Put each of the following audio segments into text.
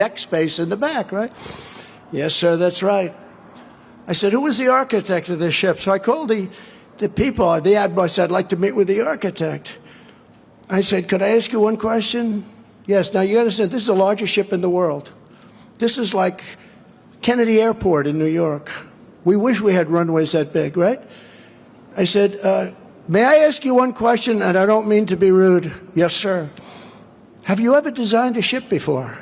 deck space in the back, right? Yes, sir, that's right. I said, who was the architect of this ship? So I called the people, the admiral. I said, I'd like to meet with the architect. I said, could I ask you one question? Yes. Now, you understand, this is the largest ship in the world. This is like Kennedy Airport in New York. We wish we had runways that big, right? I said, may I ask you one question? And I don't mean to be rude. Yes, sir. Have you ever designed a ship before?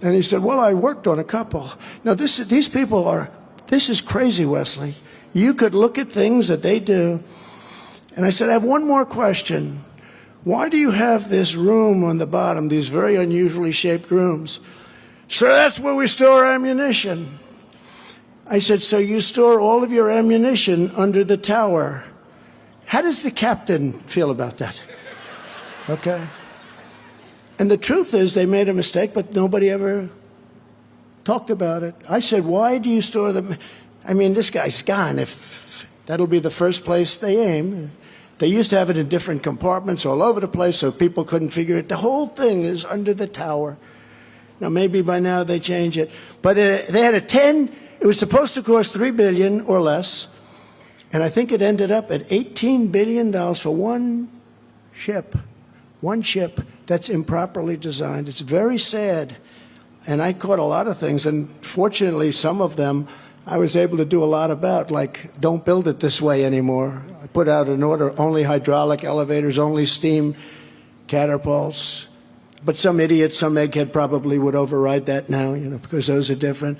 And he said, well, I worked on a couple. Now, these people are, this is crazy, Wesley. You could look at things that they do. And I said, I have one more question. Why do you have this room on the bottom, these very unusually shaped rooms? Sir, that's where we store ammunition. I said, so you store all of your ammunition under the tower. How does the captain feel about that? Okay. And the truth is they made a mistake, but nobody ever talked about it. I said, why do you store them? I mean, this guy's gone. If that'll be the first place they aim. They used to have it in different compartments all over the place so people couldn't figure it. The whole thing is under the tower. Now, maybe by now they change it. But they had it was supposed to cost $3 billion or less. And I think it ended up at $18 billion for one ship. One ship that's improperly designed. It's very sad. And I caught a lot of things. And fortunately, some of them I was able to do a lot about, like, don't build it this way anymore. I put out an order, only hydraulic elevators, only steam catapults. But some idiot, some egghead probably would override that now, you know, because those are different.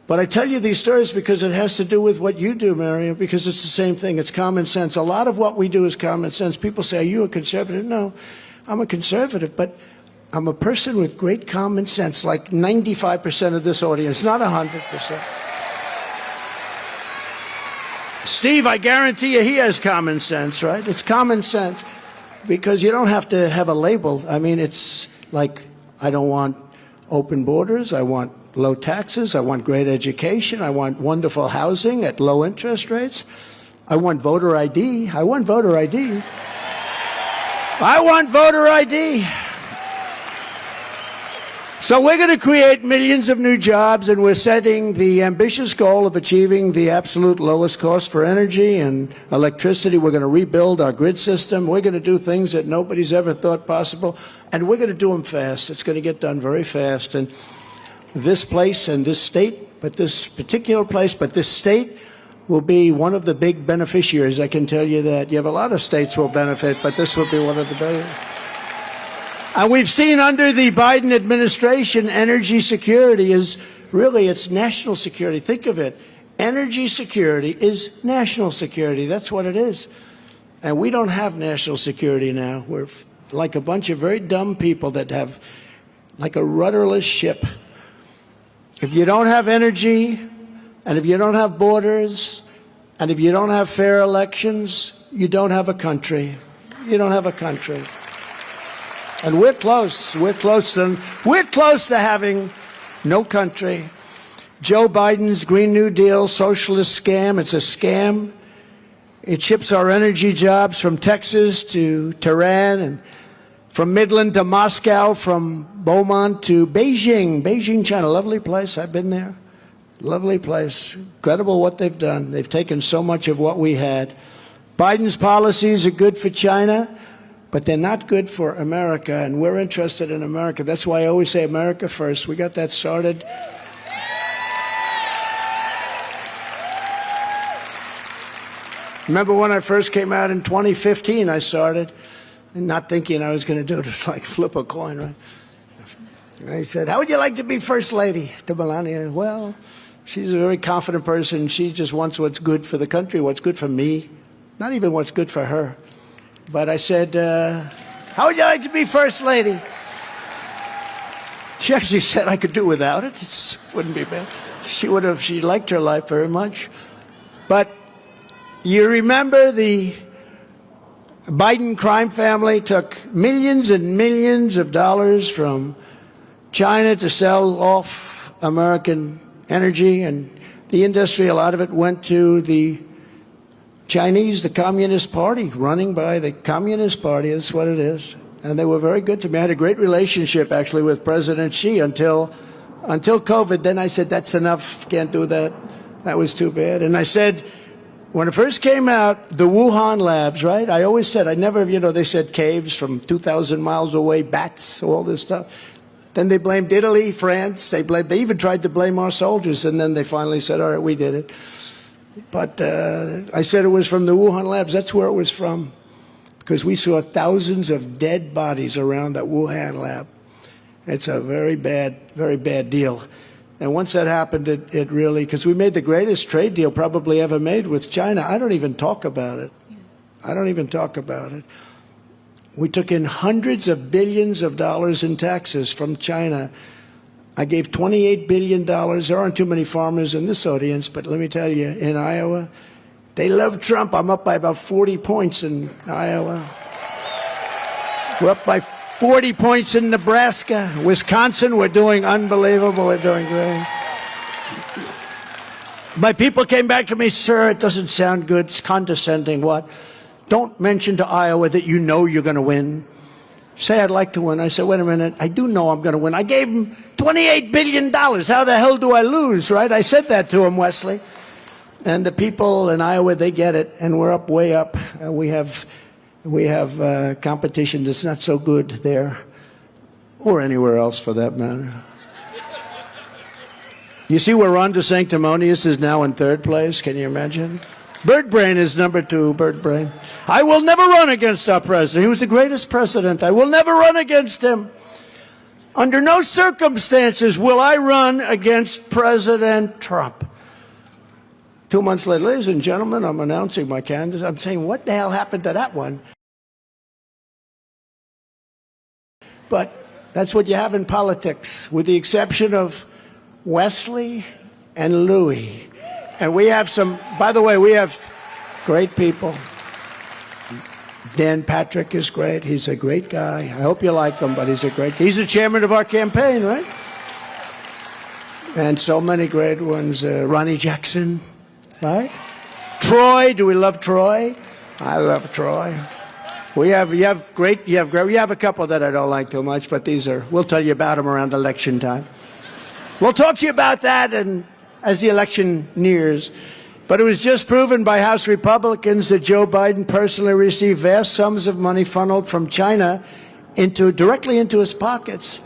But I tell you these stories because it has to do with what you do, Mario, because it's the same thing. It's common sense. A lot of what we do is common sense. People say, are you a conservative? No, I'm a conservative, but I'm a person with great common sense, like 95% of this audience, not 100%. Steve, I guarantee you he has common sense, right? It's common sense because you don't have to have a label. I mean, it's like, I don't want open borders. I want low taxes. I want great education. I want wonderful housing at low interest rates. I want voter ID. I want voter ID. I want voter ID. So we're going to create millions of new jobs, and we're setting the ambitious goal of achieving the absolute lowest cost for energy and electricity. We're going to rebuild our grid system. We're going to do things that nobody's ever thought possible, and we're going to do them fast. It's going to get done very fast. And this place and this state, but this particular place, but this state will be one of the big beneficiaries, I can tell you that. You have a lot of states will benefit, but this will be one of the big. And we've seen under the Biden administration, energy security is really, it's national security. Think of it. Energy security is national security. That's what it is. And we don't have national security now. We're like a bunch of very dumb people that have like a rudderless ship. If you don't have energy, and if you don't have borders, and if you don't have fair elections, you don't have a country. You don't have a country. And we're close. We're close to having no country. Joe Biden's Green New Deal, socialist scam. It's a scam. It ships our energy jobs from Texas to Tehran, and from Midland to Moscow, from Beaumont to Beijing. Beijing, China, lovely place. I've been there. Lovely place. Incredible what they've done. They've taken so much of what we had. Biden's policies are good for China, but they're not good for America, and we're interested in America. That's why I always say America first. We got that started. Remember when I first came out in 2015, I started, not thinking I was going to do it. It's like flip a coin, right? I said, how would you like to be First Lady? To Melania. Well, she's a very confident person. She just wants what's good for the country, what's good for me, not even what's good for her. But I said, how would you like to be First Lady? She actually said I could do without it. It wouldn't be bad. She liked her life very much. But you remember the Biden crime family took millions and millions of dollars from China to sell off American energy, and the industry, a lot of it went to the Chinese, the Communist Party, running by the Communist Party. That's what it is. and they were very good to me. I had a great relationship, actually, with President Xi until COVID. Then I said, that's enough, can't do that. That was too bad. And I said, when it first came out, the Wuhan labs, right? I always said, I never, they said caves from 2,000 miles away, bats, all this stuff. Then they blamed Italy, France. They even tried to blame our soldiers, and then they finally said, all right, we did it. But I said it was from the Wuhan labs. That's where it was from, because we saw thousands of dead bodies around that Wuhan lab. It's a very bad deal. And once that happened, it really, because we made the greatest trade deal probably ever made with China. I don't even talk about it. I don't even talk about it. We took in hundreds of billions of dollars in taxes from China. I gave $28 billion. There aren't too many farmers in this audience, but let me tell you, in Iowa, they love Trump. I'm up by about 40 points in Iowa. We're up by 40 points in Nebraska. Wisconsin, we're doing unbelievable. We're doing great. My people came back to me, sir, it doesn't sound good. It's condescending. What? Don't mention to Iowa that you know you're going to win. Say, I'd like to win. I said, wait a minute. I do know I'm going to win. I gave him $28 billion. How the hell do I lose, right? I said that to him, Wesley. And the people in Iowa, they get it. And we're up, way up. We have competition that's not so good there, or anywhere else for that matter. You see where Ron DeSanctimonious is now in third place? Can you imagine? Bird Brain is number 2, Bird Brain. I will never run against our president. He was the greatest president. I will never run against him. Under no circumstances will I run against President Trump. 2 months later, ladies and gentlemen, I'm announcing my candidacy. I'm saying, what the hell happened to that one? But that's what you have in politics, with the exception of Wesley and Louis. And we have some, by the way, we have great people. Dan Patrick is great. He's a great guy. I hope you like him, but he's a great guy. He's the chairman of our campaign, right? And so many great ones. Ronnie Jackson, right? Troy, do we love Troy? I love Troy. You have a couple that I don't like too much, but we'll tell you about them around election time. We'll talk to you about that and as the election nears. But it was just proven by House Republicans that Joe Biden personally received vast sums of money funneled from China directly into his pockets.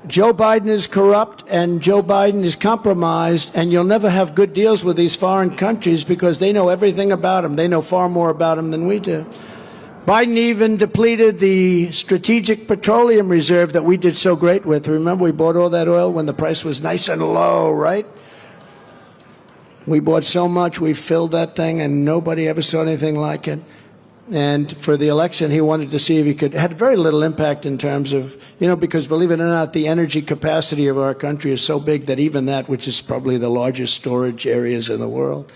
Joe Biden is corrupt and Joe Biden is compromised, and you'll never have good deals with these foreign countries because they know everything about him. They know far more about him than we do. Biden even depleted the strategic petroleum reserve that we did so great with. Remember, we bought all that oil when the price was nice and low, right? We bought so much, we filled that thing, and nobody ever saw anything like it. And for the election, he wanted to see if he could, had very little impact in terms of, because believe it or not, the energy capacity of our country is so big that even that, which is probably the largest storage areas in the world.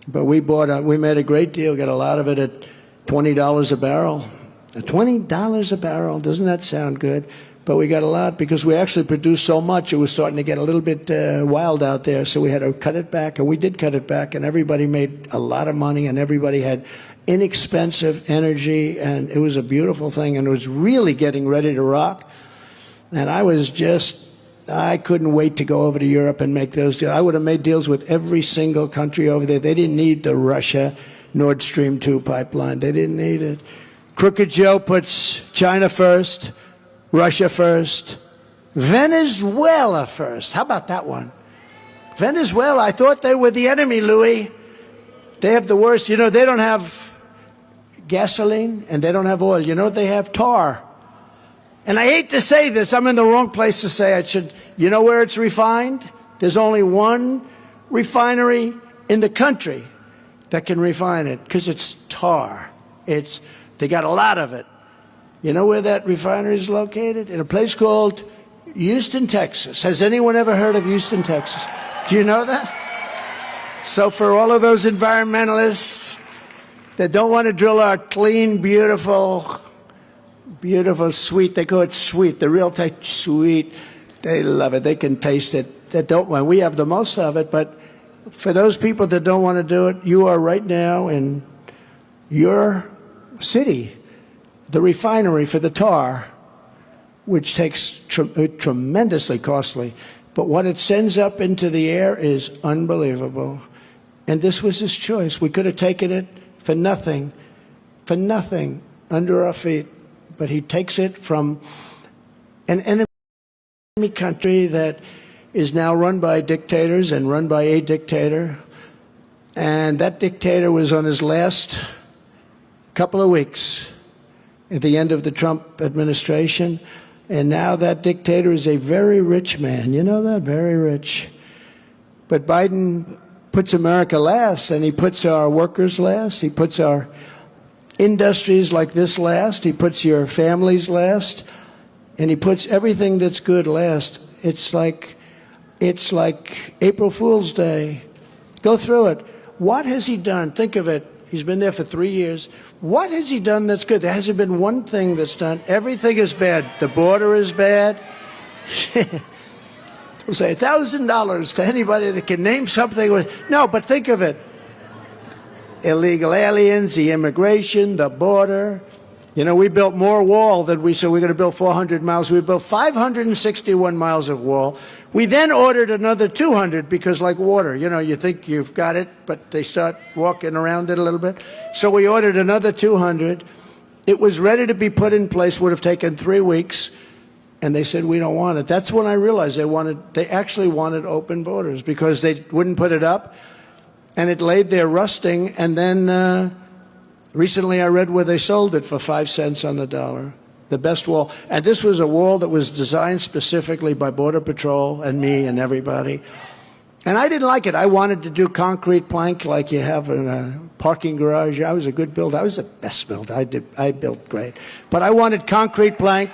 But we made a great deal, got a lot of it at $20 a barrel. $20 a barrel, doesn't that sound good? But we got a lot because we actually produced so much, it was starting to get a little bit wild out there. So we had to cut it back, and we did cut it back, and everybody made a lot of money, and everybody had inexpensive energy, and it was a beautiful thing, and it was really getting ready to rock. And I couldn't wait to go over to Europe and make those deals. I would have made deals with every single country over there. They didn't need the Russia Nord Stream 2 pipeline. They didn't need it. Crooked Joe puts China first, Russia first, Venezuela first. How about that one? Venezuela, I thought they were the enemy, Louis. They have the worst. They don't have gasoline and they don't have oil. You know what they have? Tar. And I hate to say this. I'm in the wrong place to say I should. You know where it's refined? There's only one refinery in the country that can refine it because it's tar. They got a lot of it. You know where that refinery is located? In a place called Houston, Texas. Has anyone ever heard of Houston, Texas? Do you know that? So for all of those environmentalists that don't want to drill our clean, beautiful, sweet, they call it sweet, the real type sweet, they love it. They can taste it. That don't want. We have the most of it, but for those people that don't want to do it, you are right now in your city the refinery for the tar, which takes tremendously costly. But what it sends up into the air is unbelievable. And this was his choice. We could have taken it for nothing under our feet. But he takes it from an enemy country that is now run by dictators and run by a dictator. And that dictator was on his last couple of weeks at the end of the Trump administration. And now that dictator is a very rich man. You know that? Very rich. But Biden puts America last, and he puts our workers last. He puts our industries like this last. He puts your families last. And he puts everything that's good last. It's like April Fool's Day. Go through it. What has he done? Think of it. He's been there for 3 years. What has he done that's good? There hasn't been one thing that's done. Everything is bad. The border is bad. We'll say $1,000 to anybody that can name something. No, but think of it. Illegal aliens, the immigration, the border. You know, we built more wall than we said we're going to build 400 miles. We built 561 miles of wall. We then ordered another 200 because, like water, you know, you think you've got it, but they start walking around it a little bit. So we ordered another 200. It was ready to be put in place, would have taken 3 weeks, and they said, we don't want it. That's when I realized they actually wanted open borders because they wouldn't put it up, and it laid there rusting, and then recently I read where they sold it for 5 cents on the dollar. The best wall. And this was a wall that was designed specifically by Border Patrol and me and everybody. And I didn't like it. I wanted to do concrete plank like you have in a parking garage. I was a good builder. I was the best builder. I built great. But I wanted concrete plank.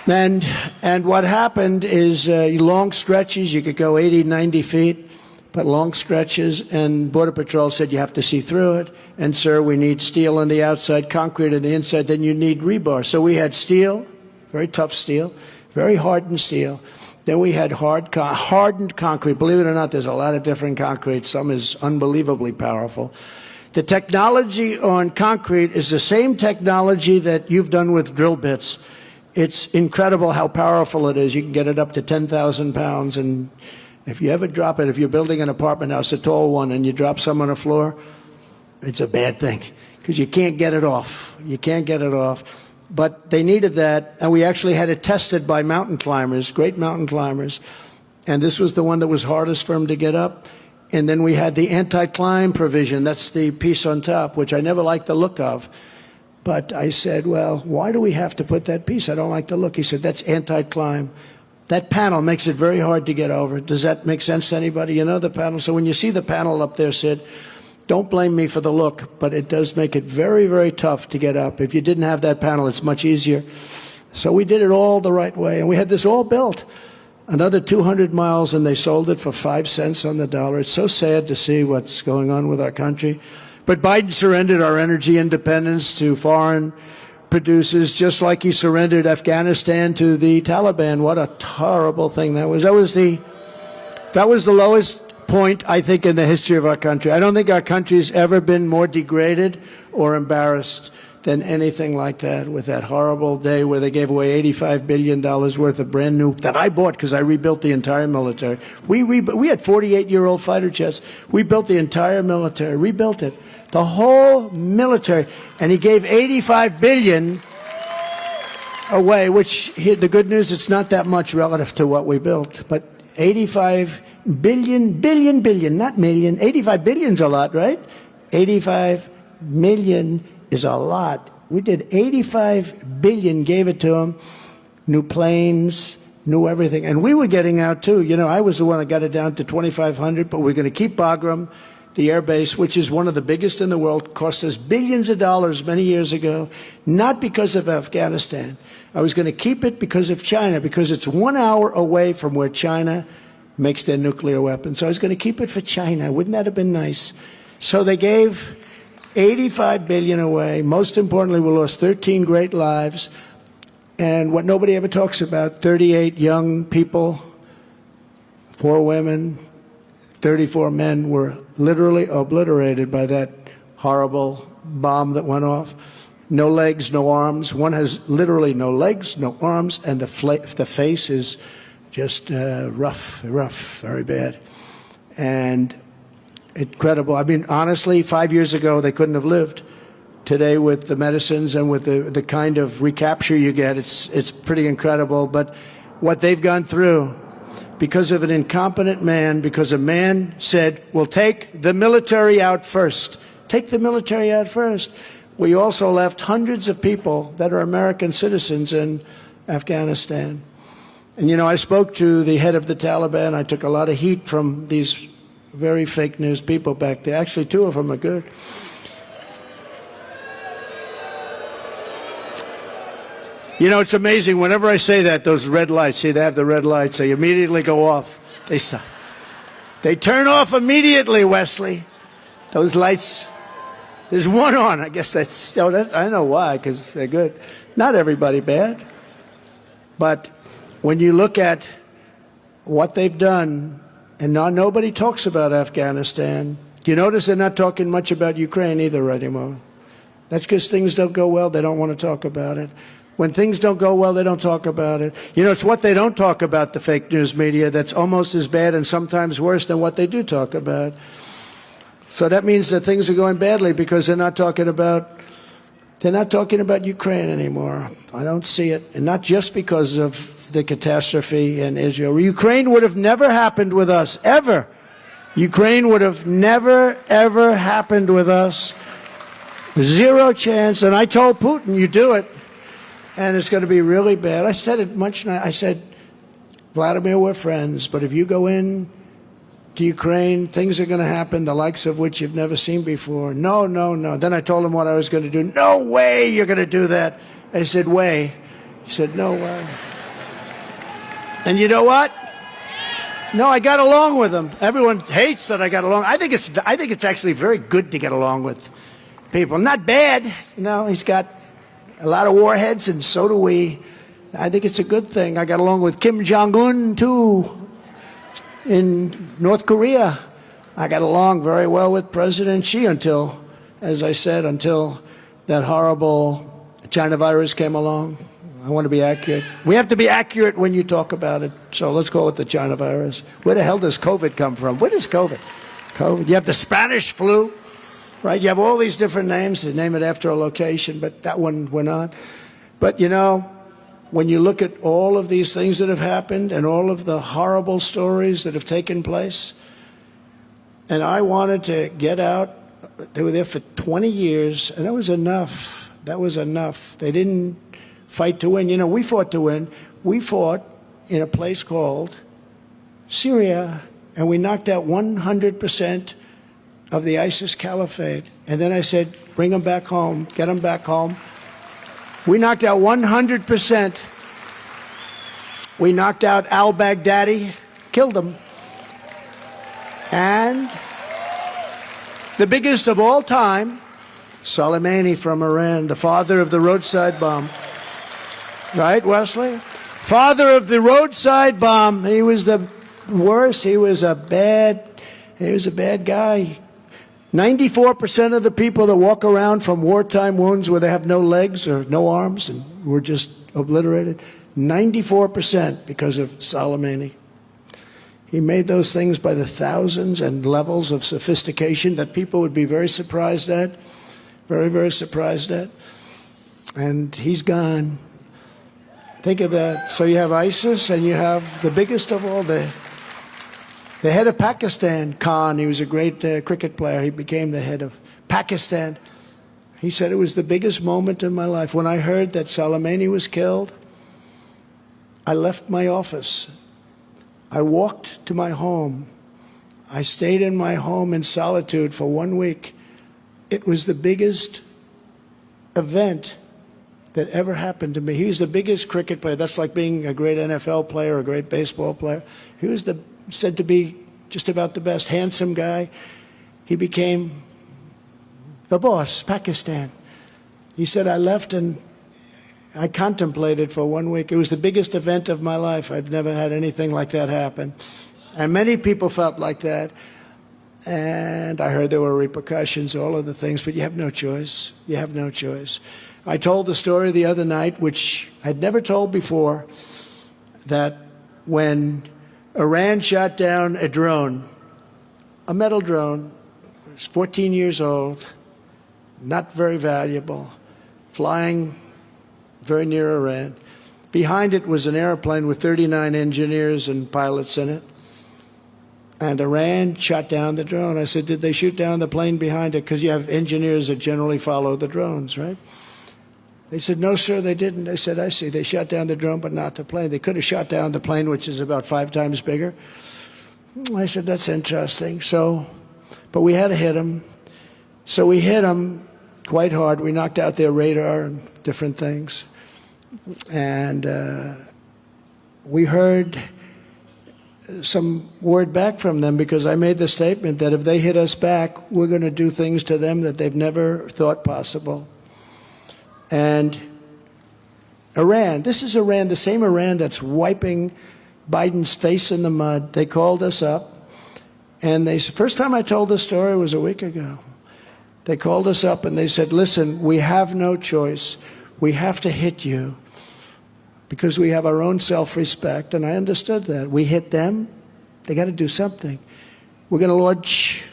And what happened is long stretches, you could go 80, 90 feet. But long stretches, and Border Patrol said you have to see through it. And, sir, we need steel on the outside, concrete on the inside, then you need rebar. So we had steel, very tough steel, very hardened steel. Then we had hardened concrete. Believe it or not, there's a lot of different concrete. Some is unbelievably powerful. The technology on concrete is the same technology that you've done with drill bits. It's incredible how powerful it is. You can get it up to 10,000 pounds, and if you ever drop it, if you're building an apartment house, a tall one, and you drop some on the floor, it's a bad thing because you can't get it off. You can't get it off. But they needed that, and we actually had it tested by mountain climbers, great mountain climbers. And this was the one that was hardest for them to get up. And then we had the anti-climb provision. That's the piece on top, which I never liked the look of. But I said, well, why do we have to put that piece? I don't like the look. He said, that's anti-climb. That panel makes it very hard to get over. Does that make sense to anybody? You know the panel? So when you see the panel up there, Sid, don't blame me for the look, but it does make it very, very tough to get up. If you didn't have that panel, it's much easier. So we did it all the right way, and we had this all built. Another 200 miles, and they sold it for 5 cents on the dollar. It's so sad to see what's going on with our country. But Biden surrendered our energy independence to foreign producers, just like he surrendered Afghanistan to the Taliban. What a horrible thing that was. That was the lowest point, I think, in the history of our country. I don't think our country's ever been more degraded or embarrassed than anything like that, with that horrible day where they gave away $85 billion worth of brand new, that I bought because I rebuilt the entire military. We had 48-year-old fighter jets. We built the entire military, rebuilt it. The whole military, and he gave $85 billion away, which, the good news, it's not that much relative to what we built, but 85 billion, not million. 85 billion's a lot, right? 85 million is a lot. We did 85 billion, gave it to him, new planes, new everything, and we were getting out too. You know, I was the one that got it down to 2,500, but we're going to keep Bagram. The air base, which is one of the biggest in the world, cost us billions of dollars many years ago, not because of Afghanistan. I was going to keep it because of China, because it's 1 hour away from where China makes their nuclear weapons. So I was going to keep it for China. Wouldn't that have been nice? So they gave $85 billion away. Most importantly, we lost 13 great lives. And what nobody ever talks about, 38 young people, 4 women, 34 men were literally obliterated by that horrible bomb that went off. no legs, no arms. One has literally no legs, no arms, and the face is just rough, very bad. And incredible. I mean, honestly, 5 years ago, they couldn't have lived. Today, with the medicines and with the kind of recapture you get, it's pretty incredible. But what they've gone through, because of an incompetent man, because a man said, we'll take the military out first. Take the military out first. We also left hundreds of people that are American citizens in Afghanistan. And, you know, I spoke to the head of the Taliban. I took a lot of heat from these very fake news people back there. Actually, two of them are good. You know, it's amazing. Whenever I say that, those red lights, see, they have the red lights, they immediately go off. They stop. They turn off immediately, Wesley. Those lights. There's one on. I guess that's I know why, because they're good. Not everybody bad. But when you look at what they've done, and now nobody talks about Afghanistan. You notice they're not talking much about Ukraine either anymore. That's because things don't go well. They don't want to talk about it. When things don't go well, they don't talk about it. You know, it's what they don't talk about, the fake news media, that's almost as bad and sometimes worse than what they do talk about. So that means that things are going badly because they're not talking about Ukraine anymore. I don't see it. And not just because of the catastrophe in Israel. Ukraine would have never happened with us, ever. Ukraine would have never, ever happened with us. Zero chance. And I told Putin, you do it, and it's going to be really bad. I said it much. I said, Vladimir, we're friends, but if you go in to Ukraine, things are going to happen, the likes of which you've never seen before. No, no, no. Then I told him what I was going to do. No way you're going to do that. I said, way. He said, no way. And you know what? No, I got along with him. Everyone hates that I got along. I think it's actually very good to get along with people. Not bad. You know, he's got a lot of warheads, and so do we. I think it's a good thing. I got along with Kim Jong-un, too, in North Korea. I got along very well with President Xi until, as I said, until that horrible China virus came along. I want to be accurate. We have to be accurate when you talk about it. So let's go with the China virus. Where the hell does COVID come from? What is COVID? COVID. You have the Spanish flu, right? You have all these different names. They name it after a location, but that one went on. But, you know, when you look at all of these things that have happened and all of the horrible stories that have taken place, and I wanted to get out. They were there for 20 years, and that was enough. That was enough. They didn't fight to win. You know, we fought to win. We fought in a place called Syria, and we knocked out 100% of the ISIS caliphate. And then I said, bring them back home, get them back home. We knocked out 100%. We knocked out al-Baghdadi, killed him. And the biggest of all time, Soleimani from Iran, the father of the roadside bomb. Right, Wesley? Father of the roadside bomb. He was the worst. He was a bad guy. 94% of the people that walk around from wartime wounds where they have no legs or no arms and were just obliterated, 94% because of Soleimani. He made those things by the thousands and levels of sophistication that people would be very surprised at, very, very surprised at. And he's gone. Think of that. So you have ISIS, and you have the biggest of all, the head of Pakistan, Khan. He was a great cricket player. He became the head of Pakistan. He said it was the biggest moment in my life. When I heard that Soleimani was killed, I left my office. I walked to my home. I stayed in my home in solitude for 1 week. It was the biggest event that ever happened to me. He was the biggest cricket player. That's like being a great NFL player, a great baseball player. He was said to be just about the best, handsome guy. He became the boss, Pakistan. He said, I left and I contemplated for 1 week. It was the biggest event of my life. I've never had anything like that happen. And many people felt like that. And I heard there were repercussions, all of the things, but you have no choice. You have no choice. I told the story the other night, which I'd never told before, that when Iran shot down a drone, a metal drone, it was 14 years old, not very valuable, flying very near Iran. Behind it was an airplane with 39 engineers and pilots in it. And Iran shot down the drone. I said, did they shoot down the plane behind it? Because you have engineers that generally follow the drones, right? They said, no, sir, they didn't. I said, I see. They shot down the drone, but not the plane. They could have shot down the plane, which is about 5 times bigger. I said, that's interesting. But we had to hit them. So we hit them quite hard. We knocked out their radar and different things. And we heard some word back from them, because I made the statement that if they hit us back, we're going to do things to them that they've never thought possible. And Iran, this is Iran, the same Iran that's wiping Biden's face in the mud. They called us up, and first time I told this story was a week ago. They called us up and they said, listen, we have no choice. We have to hit you because we have our own self-respect. And I understood that. We hit them. They got to do something. We're going to launch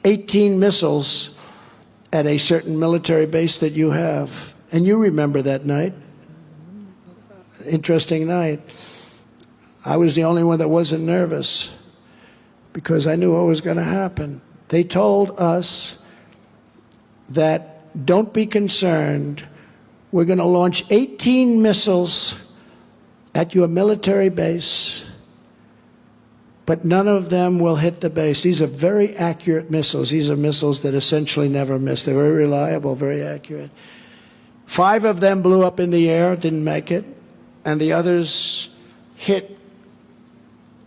18 missiles at a certain military base that you have. And you remember that night. Interesting night. I was the only one that wasn't nervous because I knew what was going to happen. They told us that don't be concerned. We're going to launch 18 missiles at your military base, but none of them will hit the base. These are very accurate missiles. These are missiles that essentially never miss. They're very reliable, very accurate. 5 of them blew up in the air, didn't make it, and the others hit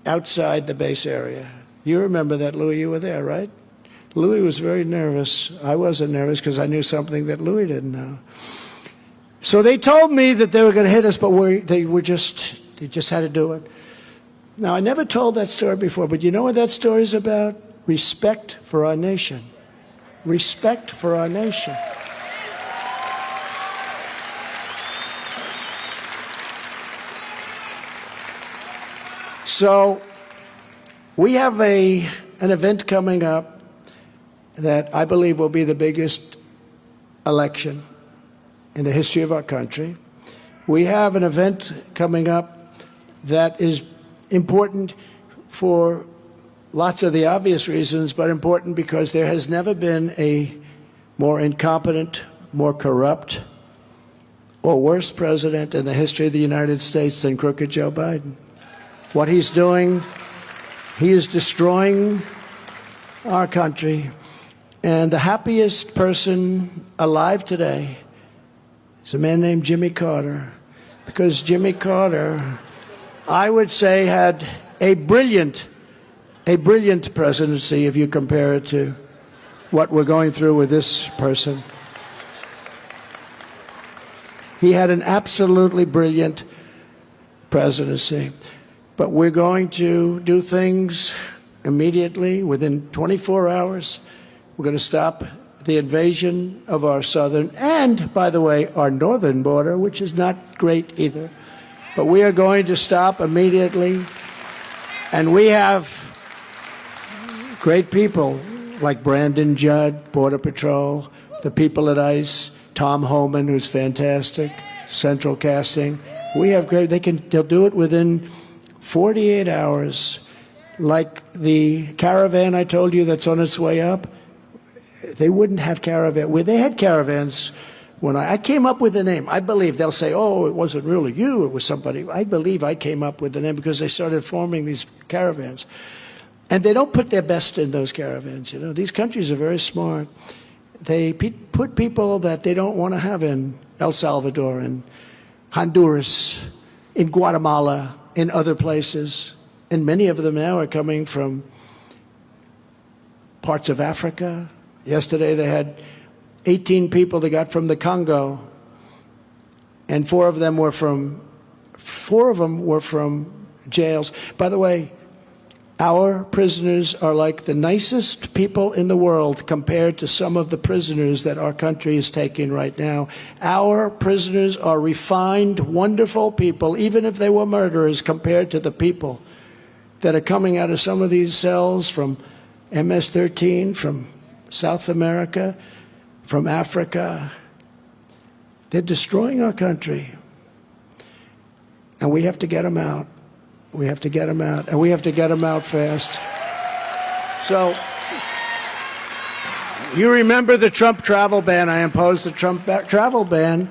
outside the base area. You remember that, Louis, you were there, right? Louis was very nervous. I wasn't nervous because I knew something that Louis didn't know. So they told me that they were going to hit us, but they just had to do it. Now, I never told that story before, but you know what that story is about? Respect for our nation. Respect for our nation. So we have an event coming up that I believe will be the biggest election in the history of our country. We have an event coming up that is important for lots of the obvious reasons, but important because there has never been a more incompetent, more corrupt, or worse president in the history of the United States than crooked Joe Biden. What he's doing, he is destroying our country. And the happiest person alive today is a man named Jimmy Carter. Because Jimmy Carter, I would say, had a brilliant presidency if you compare it to what we're going through with this person. He had an absolutely brilliant presidency. But we're going to do things immediately, within 24 hours. We're going to stop the invasion of our southern and, by the way, our northern border, which is not great either. But we are going to stop immediately. And we have great people like Brandon Judd, Border Patrol, the people at ICE, Tom Homan, who's fantastic, Central Casting. We have great, they'll do it within 48 hours. Like the caravan I told you that's on its way up, they wouldn't have caravan. Well, they had caravans when I came up with the name. I believe they'll say, oh, it wasn't really you, it was somebody. I believe I came up with the name because they started forming these caravans. And they don't put their best in those caravans. You know, these countries are very smart. They put people that they don't want to have in El Salvador, in Honduras, in Guatemala, in other places. And many of them now are coming from parts of Africa. Yesterday they had 18 people they got from the Congo, and four of them were from jails. By the way, Our prisoners are like the nicest people in the world compared to some of the prisoners that our country is taking right now. Our prisoners are refined, wonderful people, even if they were murderers, compared to the people that are coming out of some of these cells from MS-13, from South America, from Africa. They're destroying our country. And we have to get them out. We have to get them out, and we have to get them out fast. So, you remember the Trump travel ban. I imposed the Trump travel ban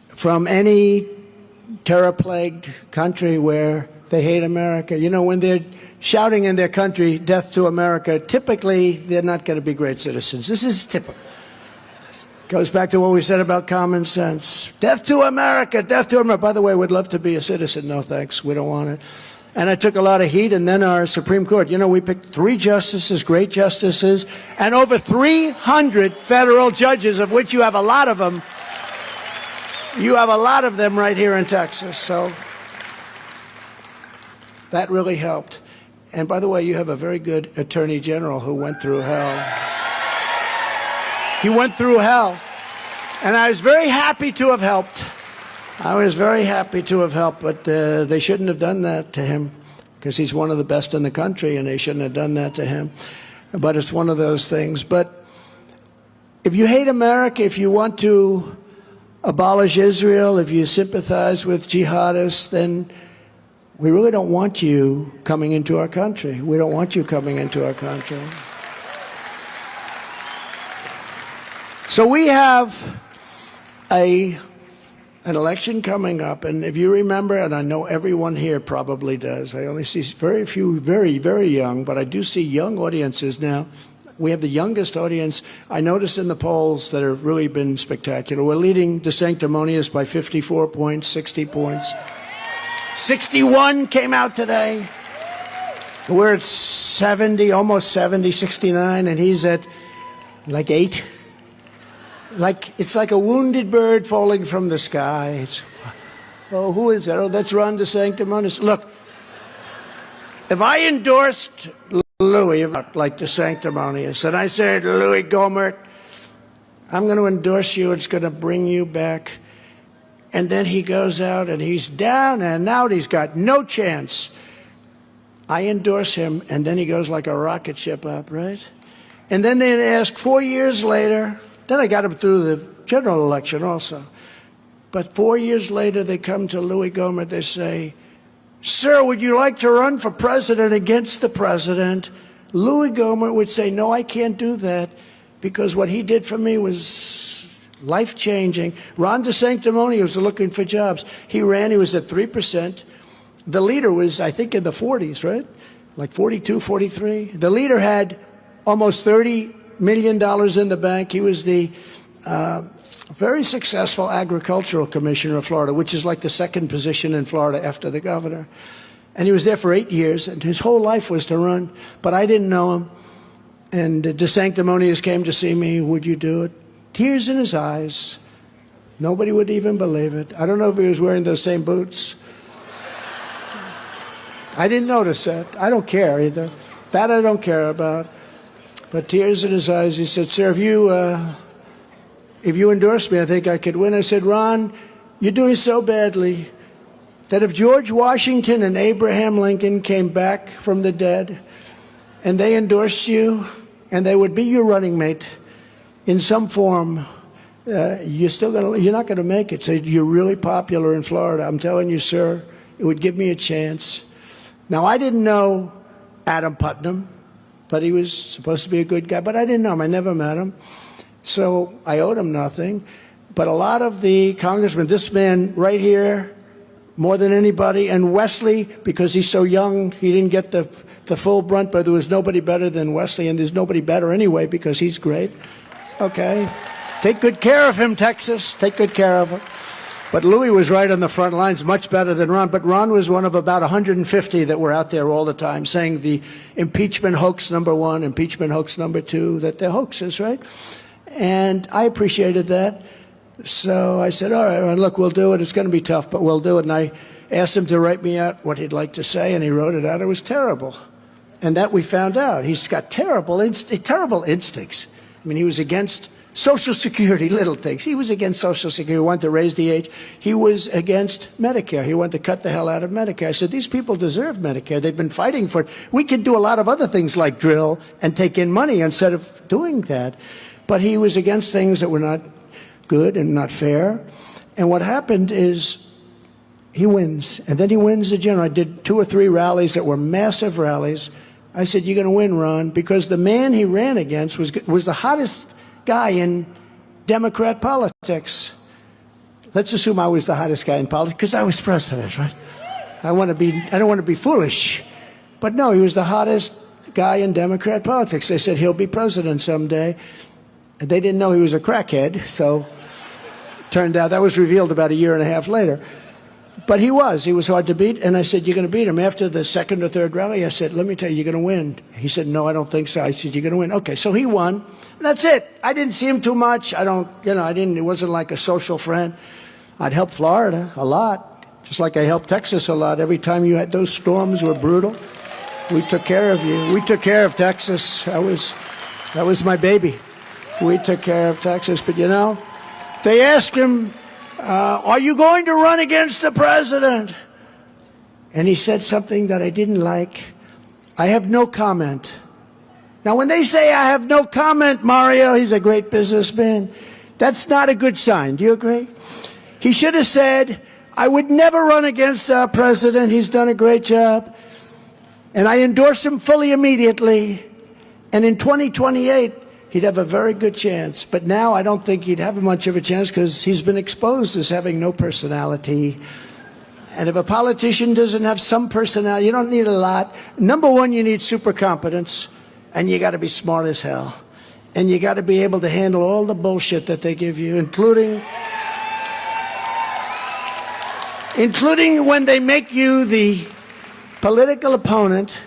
from any terror-plagued country where they hate America. You know, when they're shouting in their country, death to America, typically they're not going to be great citizens. This is typical. Goes back to what we said about common sense. Death to America, death to America. By the way, we'd love to be a citizen. No, thanks. We don't want it. And I took a lot of heat, and then our Supreme Court. You know, we picked 3 justices, great justices, and over 300 federal judges, of which you have a lot of them. You have a lot of them right here in Texas. So that really helped. And by the way, you have a very good Attorney General who went through hell. He went through hell. And I was very happy to have helped. I was very happy to have helped, but they shouldn't have done that to him because he's one of the best in the country, and they shouldn't have done that to him. But it's one of those things. But if you hate America, if you want to abolish Israel, if you sympathize with jihadists, then we really don't want you coming into our country. We don't want you coming into our country. So we have an election coming up, and if you remember, and I know everyone here probably does, I only see very few, very, very young, but I do see young audiences now. We have the youngest audience, I noticed in the polls, that have really been spectacular. We're leading DeSanctimonious by 54 points, 60 points. 61 came out today. We're at 70, almost 70, 69, and he's at like 8. It's like a wounded bird falling from the sky. Oh, who is that? Oh, that's Ron DeSanctimonious. Look, if I endorsed Louis like DeSanctimonious, and I said, Louis Gohmert, I'm going to endorse you, it's going to bring you back, and then he goes out and he's down and out, he's got no chance. I endorse him, and then he goes like a rocket ship up, right? And then they ask 4 years later. Then I got him through the general election also. But 4 years later, they come to Louis Gohmert, they say, sir, would you like to run for president against the president? Louis Gohmert would say, no, I can't do that because what he did for me was life-changing. Ron DeSanctimonious was looking for jobs. He ran, he was at 3%. The leader was, I think, in the 40s, right? Like 42, 43. The leader had almost $30 million in the bank. He was the very successful agricultural commissioner of Florida, which is like the second position in Florida after the governor. And he was there for 8 years, and his whole life was to run. But I didn't know him. And DeSanctimonious came to see me. Would you do it? Tears in his eyes. Nobody would even believe it. I don't know if he was wearing those same boots. I didn't notice that. I don't care either. That I don't care about. But tears in his eyes, he said, sir, if you endorse me, I think I could win. I said, Ron, you're doing so badly that if George Washington and Abraham Lincoln came back from the dead and they endorsed you and they would be your running mate in some form, you're not going to make it. So you're really popular in Florida. I'm telling you, sir, it would give me a chance. Now, I didn't know Adam Putnam, but he was supposed to be a good guy. But I didn't know him. I never met him. So I owed him nothing. But a lot of the congressmen, this man right here, more than anybody, and Wesley, because he's so young, he didn't get the full brunt, but there was nobody better than Wesley, and there's nobody better anyway because he's great. Okay. Take good care of him, Texas. Take good care of him. But Louis was right on the front lines, much better than Ron. But Ron was one of about 150 that were out there all the time saying the impeachment hoax #1, impeachment hoax #2, that they're hoaxes, right? And I appreciated that. So I said, all right, look, we'll do it. It's going to be tough, but we'll do it. And I asked him to write me out what he'd like to say, and he wrote it out. It was terrible. And that we found out. He's got terrible instincts. I mean, he was against Social Security, little things. He was against Social Security. He wanted to raise the age. He was against Medicare. He wanted to cut the hell out of Medicare. I said, these people deserve Medicare. They've been fighting for it. We could do a lot of other things like drill and take in money instead of doing that. But he was against things that were not good and not fair. And what happened is he wins. And then he wins the general. I did 2 or 3 rallies that were massive rallies. I said, you're going to win, Ron, because the man he ran against was the hottest guy in Democrat politics. Let's assume I was the hottest guy in politics because I was president, right? I don't want to be foolish. But no, he was the hottest guy in Democrat politics. They said he'll be president someday. And they didn't know he was a crackhead, so turned out that was revealed about 1.5 years later. But he was hard to beat, and I said, you're going to beat him. After the 2nd or 3rd rally, I said, let me tell you, you're going to win. He said, no, I don't think so. I said, you're going to win. Okay, so he won. And that's it. I didn't see him too much. It wasn't like a social friend. I'd helped Florida a lot, just like I helped Texas a lot. Every time you had those storms were brutal. We took care of you. We took care of Texas. That was my baby. We took care of Texas. But they asked him, are you going to run against the president? And he said something that I didn't like. I have no comment. Now, when they say I have no comment, Mario, he's a great businessman, that's not a good sign. Do you agree? He should have said, I would never run against our president. He's done a great job. And I endorse him fully immediately. And in 2028, he'd have a very good chance. But now I don't think he'd have much of a chance because he's been exposed as having no personality. And if a politician doesn't have some personality, you don't need a lot. Number one, you need super competence, and you got to be smart as hell. And you got to be able to handle all the bullshit that they give you, including when they make you the political opponent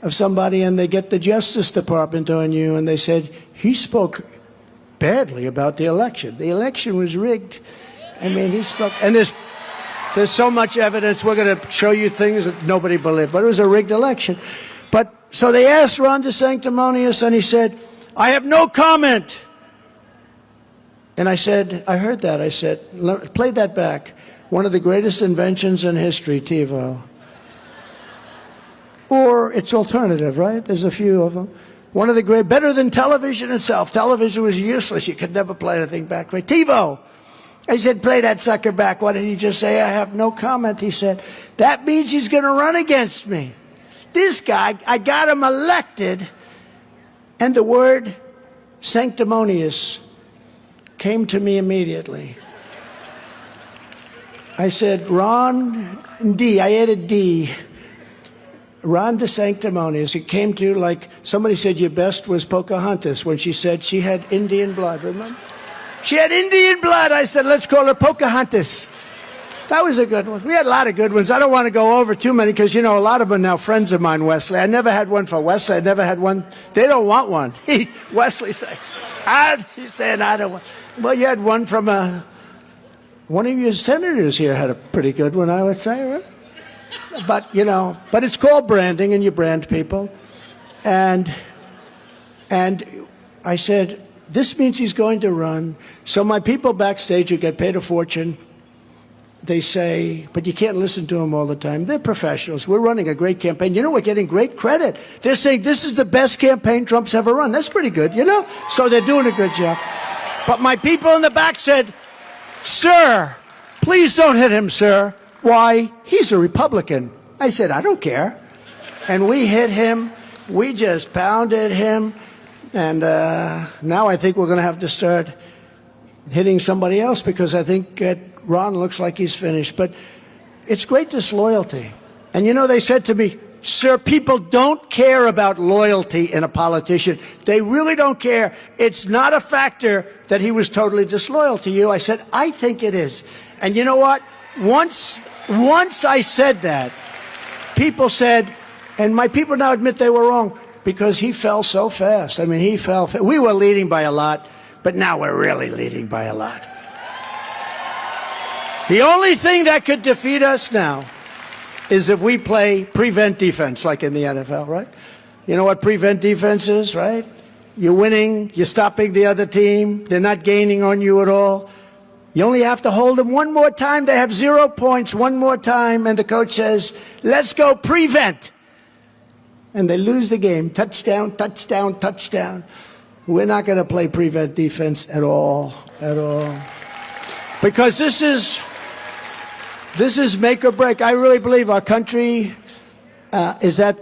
of somebody and they get the Justice Department on you and they said, he spoke badly about the election. The election was rigged. I mean, he spoke, and there's so much evidence. We're going to show you things that nobody believed, but it was a rigged election. But so they asked Ron DeSanctimonious, and he said, I have no comment. And I said, I heard that. I said, play that back. One of the greatest inventions in history, TiVo. Or its alternative, right? There's a few of them. One of the great, better than television itself. Television was useless. You could never play anything back. Right? TiVo. I said, play that sucker back. What did he just say? I have no comment. He said, that means he's going to run against me. This guy, I got him elected, and the word sanctimonious came to me immediately. I said, Ron, D, I added D. Ron DeSanctimonious. It came to like somebody said your best was Pocahontas when she said she had Indian blood, remember? She had Indian blood. I said, let's call her Pocahontas. That was a good one. We had a lot of good ones. I don't want to go over too many because, you know, a lot of them are now friends of mine, Wesley. I never had one for Wesley. I never had one. They don't want one. Wesley said, he's saying, I don't want. Well, you had one from one of your senators here had a pretty good one, I would say, right? But, you know, but it's called branding, and you brand people. And I said, this means he's going to run. So my people backstage who get paid a fortune, they say, but you can't listen to them all the time. They're professionals. We're running a great campaign. You know, we're getting great credit. They're saying this is the best campaign Trump's ever run. That's pretty good, you know? So they're doing a good job. But my people in the back said, sir, please don't hit him, sir. Why? He's a Republican. I said, I don't care. And we hit him. We just pounded him. And now I think we're going to have to start hitting somebody else because I think Ron looks like he's finished. But it's great disloyalty. And, you know, they said to me, sir, people don't care about loyalty in a politician. They really don't care. It's not a factor that he was totally disloyal to you. I said, I think it is. And you know what? Once I said that, people said, and my people now admit they were wrong, because he fell so fast. I mean, he fell. We were leading by a lot, but now we're really leading by a lot. The only thing that could defeat us now is if we play prevent defense, like in the NFL, right? You know what prevent defense is, right? You're winning, you're stopping the other team, they're not gaining on you at all. You only have to hold them one more time, they have 0 points, one more time, and the coach says, let's go prevent. And they lose the game. Touchdown, touchdown, touchdown. We're not going to play prevent defense at all, at all. Because this is make or break. I really believe our country is at,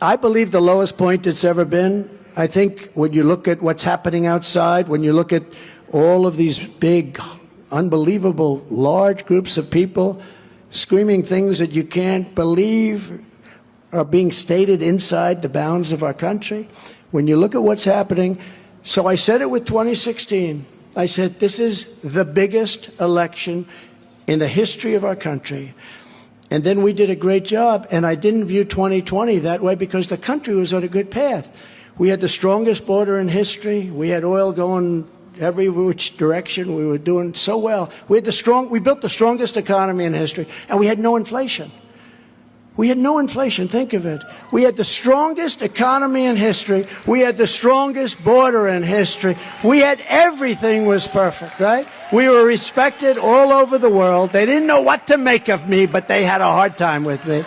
I believe, the lowest point it's ever been. I think when you look at what's happening outside, when you look at all of these big, unbelievable, large groups of people screaming things that you can't believe are being stated inside the bounds of our country, when you look at what's happening. So I said it with 2016. I said, this is the biggest election in the history of our country. And then we did a great job, and I didn't view 2020 that way because the country was on a good path. We had the strongest border in history. We had oil going every which direction. We were doing so well. We built the strongest economy in history, and we had no inflation. We had no inflation, think of it. We had the strongest economy in history. We had the strongest border in history. We had everything was perfect, right? We were respected all over the world. They didn't know what to make of me, but they had a hard time with me.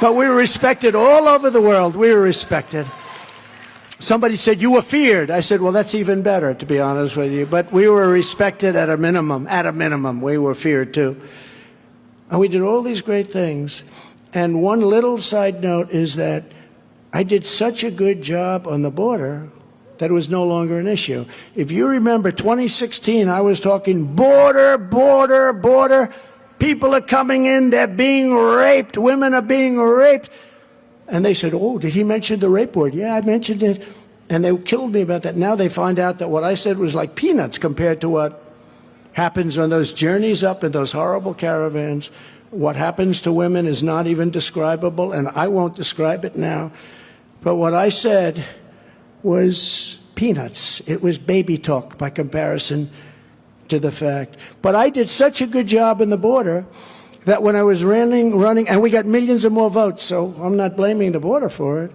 But we were respected all over the world. We were respected. Somebody said, you were feared. I said, well, that's even better, to be honest with you. But we were respected at a minimum. At a minimum, we were feared, too. And we did all these great things. And one little side note is that I did such a good job on the border that it was no longer an issue. If you remember 2016, I was talking border, border, border. People are coming in, they're being raped, women are being raped. And they said, oh, did he mention the rape word? Yeah, I mentioned it. And they killed me about that. Now they find out that what I said was like peanuts compared to what happens on those journeys up in those horrible caravans. What happens to women is not even describable, and I won't describe it now. But what I said was peanuts. It was baby talk by comparison to the fact. But I did such a good job in the border that when I was running, and we got millions of more votes, so I'm not blaming the border for it.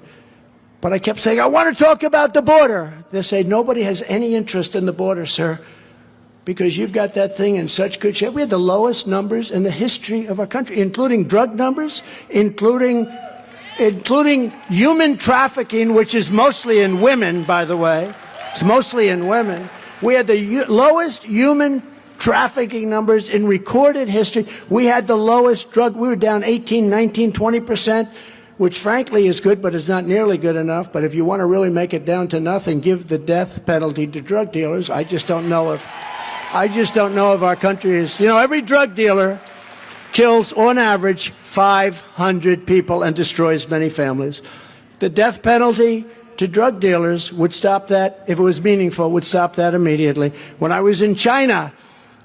But I kept saying, I want to talk about the border. They say, nobody has any interest in the border, sir, because you've got that thing in such good shape. We had the lowest numbers in the history of our country, including drug numbers, including human trafficking, which is mostly in women, by the way. It's mostly in women. We had the lowest human trafficking numbers in recorded history. We had the lowest drug. We were down 18, 19, 20%, which frankly is good, but it's not nearly good enough. But if you want to really make it down to nothing, give the death penalty to drug dealers. I just don't know if our country is, you know, every drug dealer kills on average 500 people and destroys many families. The death penalty to drug dealers would stop that, if it was meaningful, would stop that immediately. When I was in China,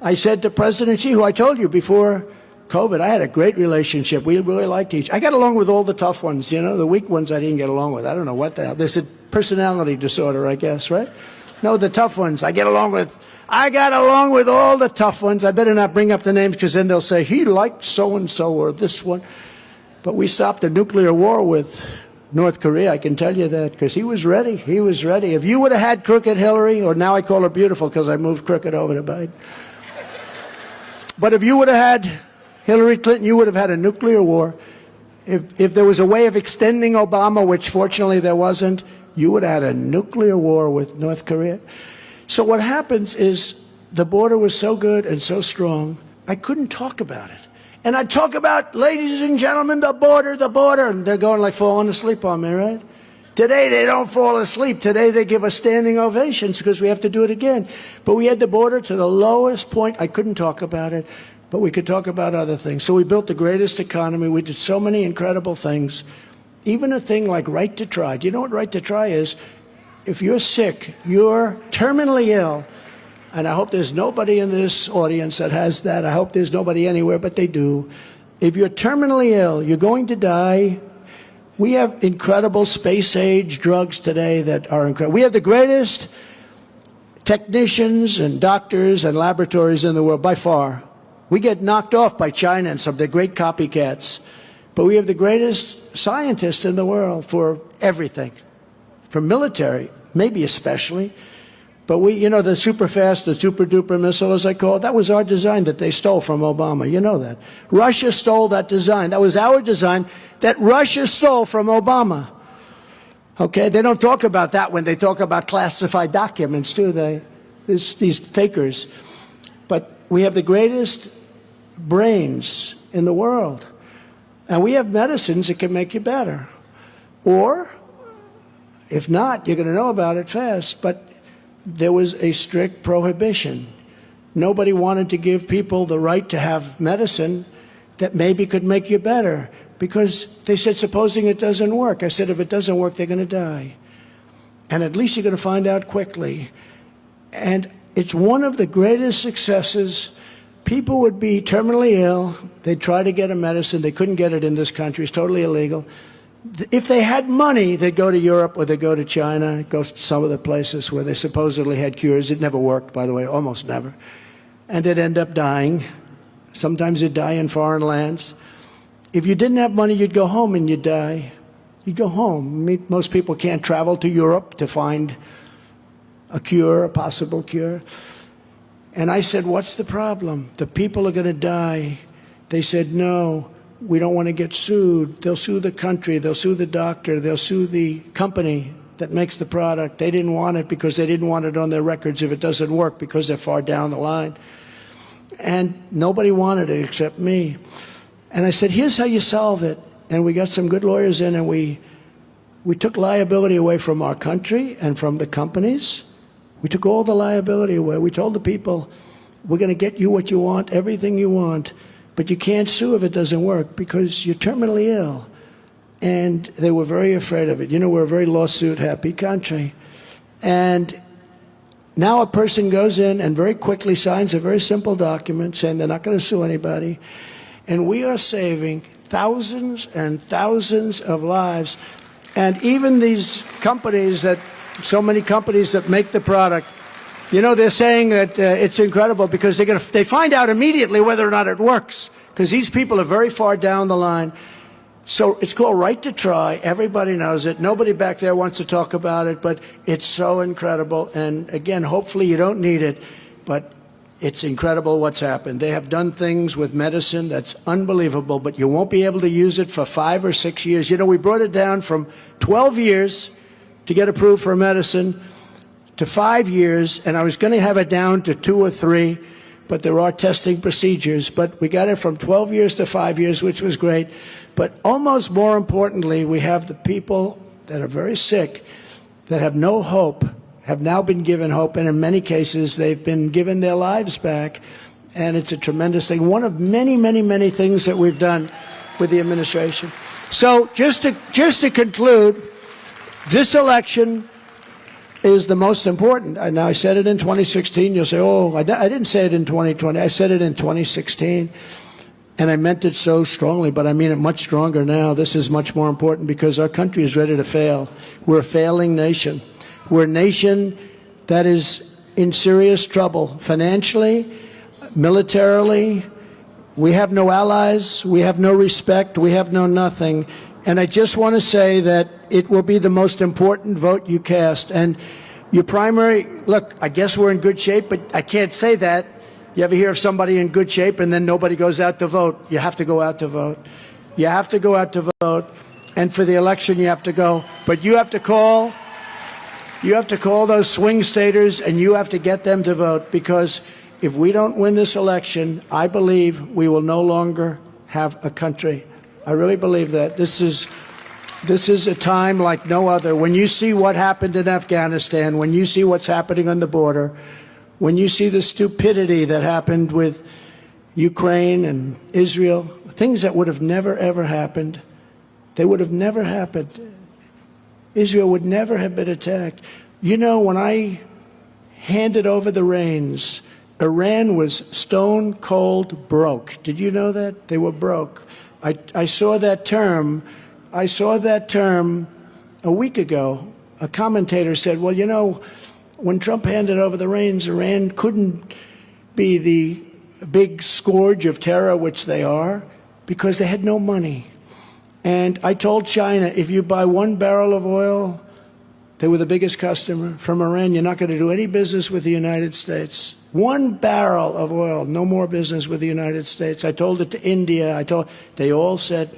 I said to President Xi, who I told you before COVID, I had a great relationship. We really liked each other. I got along with all the tough ones, you know. The weak ones I didn't get along with. I don't know what the hell. They said personality disorder, I guess, right? No, the tough ones I got along with all the tough ones. I better not bring up the names because then they'll say, he liked so-and-so or this one. But we stopped a nuclear war with North Korea, I can tell you that, because he was ready. He was ready. If you would have had crooked Hillary, or now I call her beautiful because I moved crooked over to Biden. But if you would have had Hillary Clinton, you would have had a nuclear war. If there was a way of extending Obama, which fortunately there wasn't, you would have had a nuclear war with North Korea. So what happens is the border was so good and so strong, I couldn't talk about it. And I'd talk about, ladies and gentlemen, the border, and they're going like falling asleep on me, right? Today they don't fall asleep. Today they give us standing ovations because we have to do it again. But we had the border to the lowest point. I couldn't talk about it, but we could talk about other things. So we built the greatest economy. We did so many incredible things. Even a thing like right to try. Do you know what right to try is? If you're sick, you're terminally ill, and I hope there's nobody in this audience that has that. I hope there's nobody anywhere, but they do. If you're terminally ill, you're going to die. We have incredible space-age drugs today that are incredible. We have the greatest technicians and doctors and laboratories in the world by far. We get knocked off by China and some of the great copycats. But we have the greatest scientists in the world for everything, for military, maybe especially. But we, you know, the super fast, the super duper missile, as I call it, that was our design that they stole from Obama. You know that. Russia stole that design. That was our design that Russia stole from Obama. Okay? They don't talk about that when they talk about classified documents, do they? These fakers. But we have the greatest brains in the world. And we have medicines that can make you better. Or, if not, you're going to know about it fast. But there was a strict prohibition. Nobody wanted to give people the right to have medicine that maybe could make you better, because they said, supposing it doesn't work. I said, if it doesn't work, they're going to die. And at least you're going to find out quickly. And it's one of the greatest successes. People would be terminally ill. They'd try to get a medicine. They couldn't get it in this country. It's totally illegal. If they had money, they'd go to Europe or they'd go to China, go to some of the places where they supposedly had cures. It never worked, by the way, almost never. And they'd end up dying. Sometimes they'd die in foreign lands. If you didn't have money, you'd go home and you'd die. You'd go home. Most people can't travel to Europe to find a cure, a possible cure. And I said, what's the problem? The people are going to die. They said, no. We don't want to get sued. They'll sue the country. They'll sue the doctor. They'll sue the company that makes the product. They didn't want it because they didn't want it on their records if it doesn't work, because they're far down the line. And nobody wanted it except me. And I said, here's how you solve it. And we got some good lawyers in, and we took liability away from our country and from the companies. We took all the liability away. We told the people, we're going to get you what you want, everything you want. But you can't sue if it doesn't work because you're terminally ill. And they were very afraid of it. You know, we're a very lawsuit-happy country. And now a person goes in and very quickly signs a very simple document saying they're not going to sue anybody. And we are saving thousands and thousands of lives. And even these companies so many companies that make the product, you know, they're saying that it's incredible because they find out immediately whether or not it works, because these people are very far down the line. So it's called right to try. Everybody knows it. Nobody back there wants to talk about it, but it's so incredible. And again, hopefully you don't need it, but it's incredible what's happened. They have done things with medicine that's unbelievable, but you won't be able to use it for 5 or 6 years. You know, we brought it down from 12 years to get approved for medicine to 5 years, and I was going to have it down to 2 or 3, but there are testing procedures. But we got it from 12 years to 5 years, which was great. But almost more importantly, we have the people that are very sick, that have no hope, have now been given hope, and in many cases, they've been given their lives back, and it's a tremendous thing. One of many, many, many things that we've done with the administration. So just to conclude, this election is the most important. Now, I said it in 2016. You'll say, oh, I didn't say it in 2020. I said it in 2016, and I meant it so strongly, but I mean it much stronger now. This is much more important because our country is ready to fail. We're a failing nation. We're a nation that is in serious trouble financially, militarily. We have no allies. We have no respect. We have no nothing. And I just want to say that it will be the most important vote you cast. And your primary, look, I guess we're in good shape, but I can't say that. You ever hear of somebody in good shape and then nobody goes out to vote? You have to go out to vote. You have to go out to vote. And for the election, you have to go. But you have to call those swing staters, and you have to get them to vote, because if we don't win this election, I believe we will no longer have a country. I really believe that. This is a time like no other. When you see what happened in Afghanistan, when you see what's happening on the border, when you see the stupidity that happened with Ukraine and Israel, things that would have never, ever happened, they would have never happened. Israel would never have been attacked. You know, when I handed over the reins, Iran was stone cold broke. Did you know that? They were broke. I saw that term. I saw that term a week ago. A commentator said, well, you know, when Trump handed over the reins, Iran couldn't be the big scourge of terror, which they are, because they had no money. And I told China, if you buy 1 barrel of oil, they were the biggest customer from Iran, you're not going to do any business with the United States. 1 barrel of oil, no more business with the United States. I told it to India. They all said,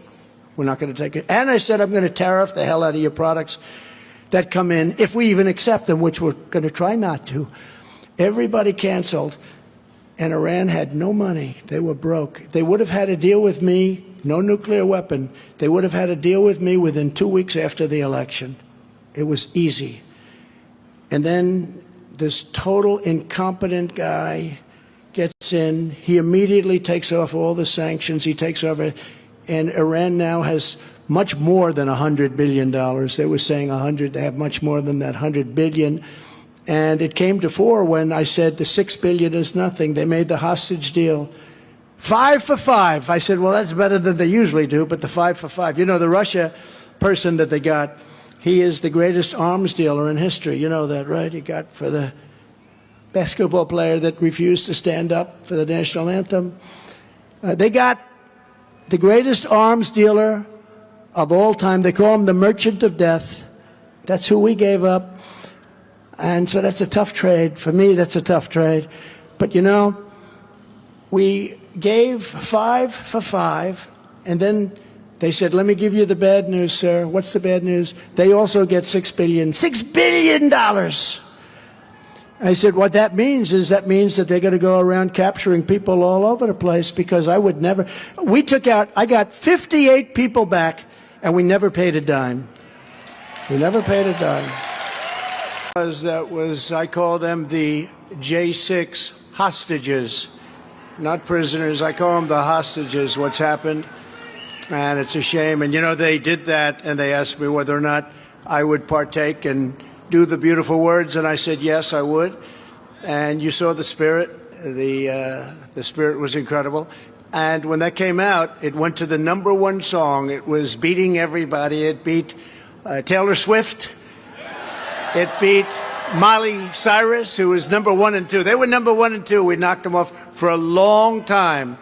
we're not going to take it. And I said, I'm going to tariff the hell out of your products that come in, if we even accept them, which we're going to try not to. Everybody canceled, and Iran had no money. They were broke. They would have had a deal with me, no nuclear weapon. They would have had a deal with me within 2 weeks after the election. It was easy. And then this total incompetent guy gets in. He immediately takes off all the sanctions. He takes over. And Iran now has much more than $100 billion. They were saying 100. They have much more than that, $100 billion. And it came to 4 when I said the $6 billion is nothing. They made the hostage deal. 5 for 5. I said, well, that's better than they usually do, but the 5 for 5. You know, the Russia person that they got, he is the greatest arms dealer in history. You know that, right? He got for the basketball player that refused to stand up for the national anthem. They got the greatest arms dealer of all time. They call him the Merchant of Death. That's who we gave up. And so that's a tough trade. For me, that's a tough trade. But, you know, we gave 5 for 5, and then they said, let me give you the bad news, sir. What's the bad news? They also get $6 billion. $6 billion! I said, what that means is that they're going to go around capturing people all over the place, because I would never. I got 58 people back, and we never paid a dime. We never paid a dime. I call them the J6 hostages, not prisoners. I call them the hostages, what's happened. And it's a shame. And, you know, they did that, and they asked me whether or not I would partake and do the beautiful words, and I said, yes, I would. And you saw the spirit. The spirit was incredible. And when that came out, it went to the #1 song. It was beating everybody. It beat Taylor Swift. It beat Miley Cyrus, who was #1 and 2. They were #1 and 2. We knocked them off for a long time.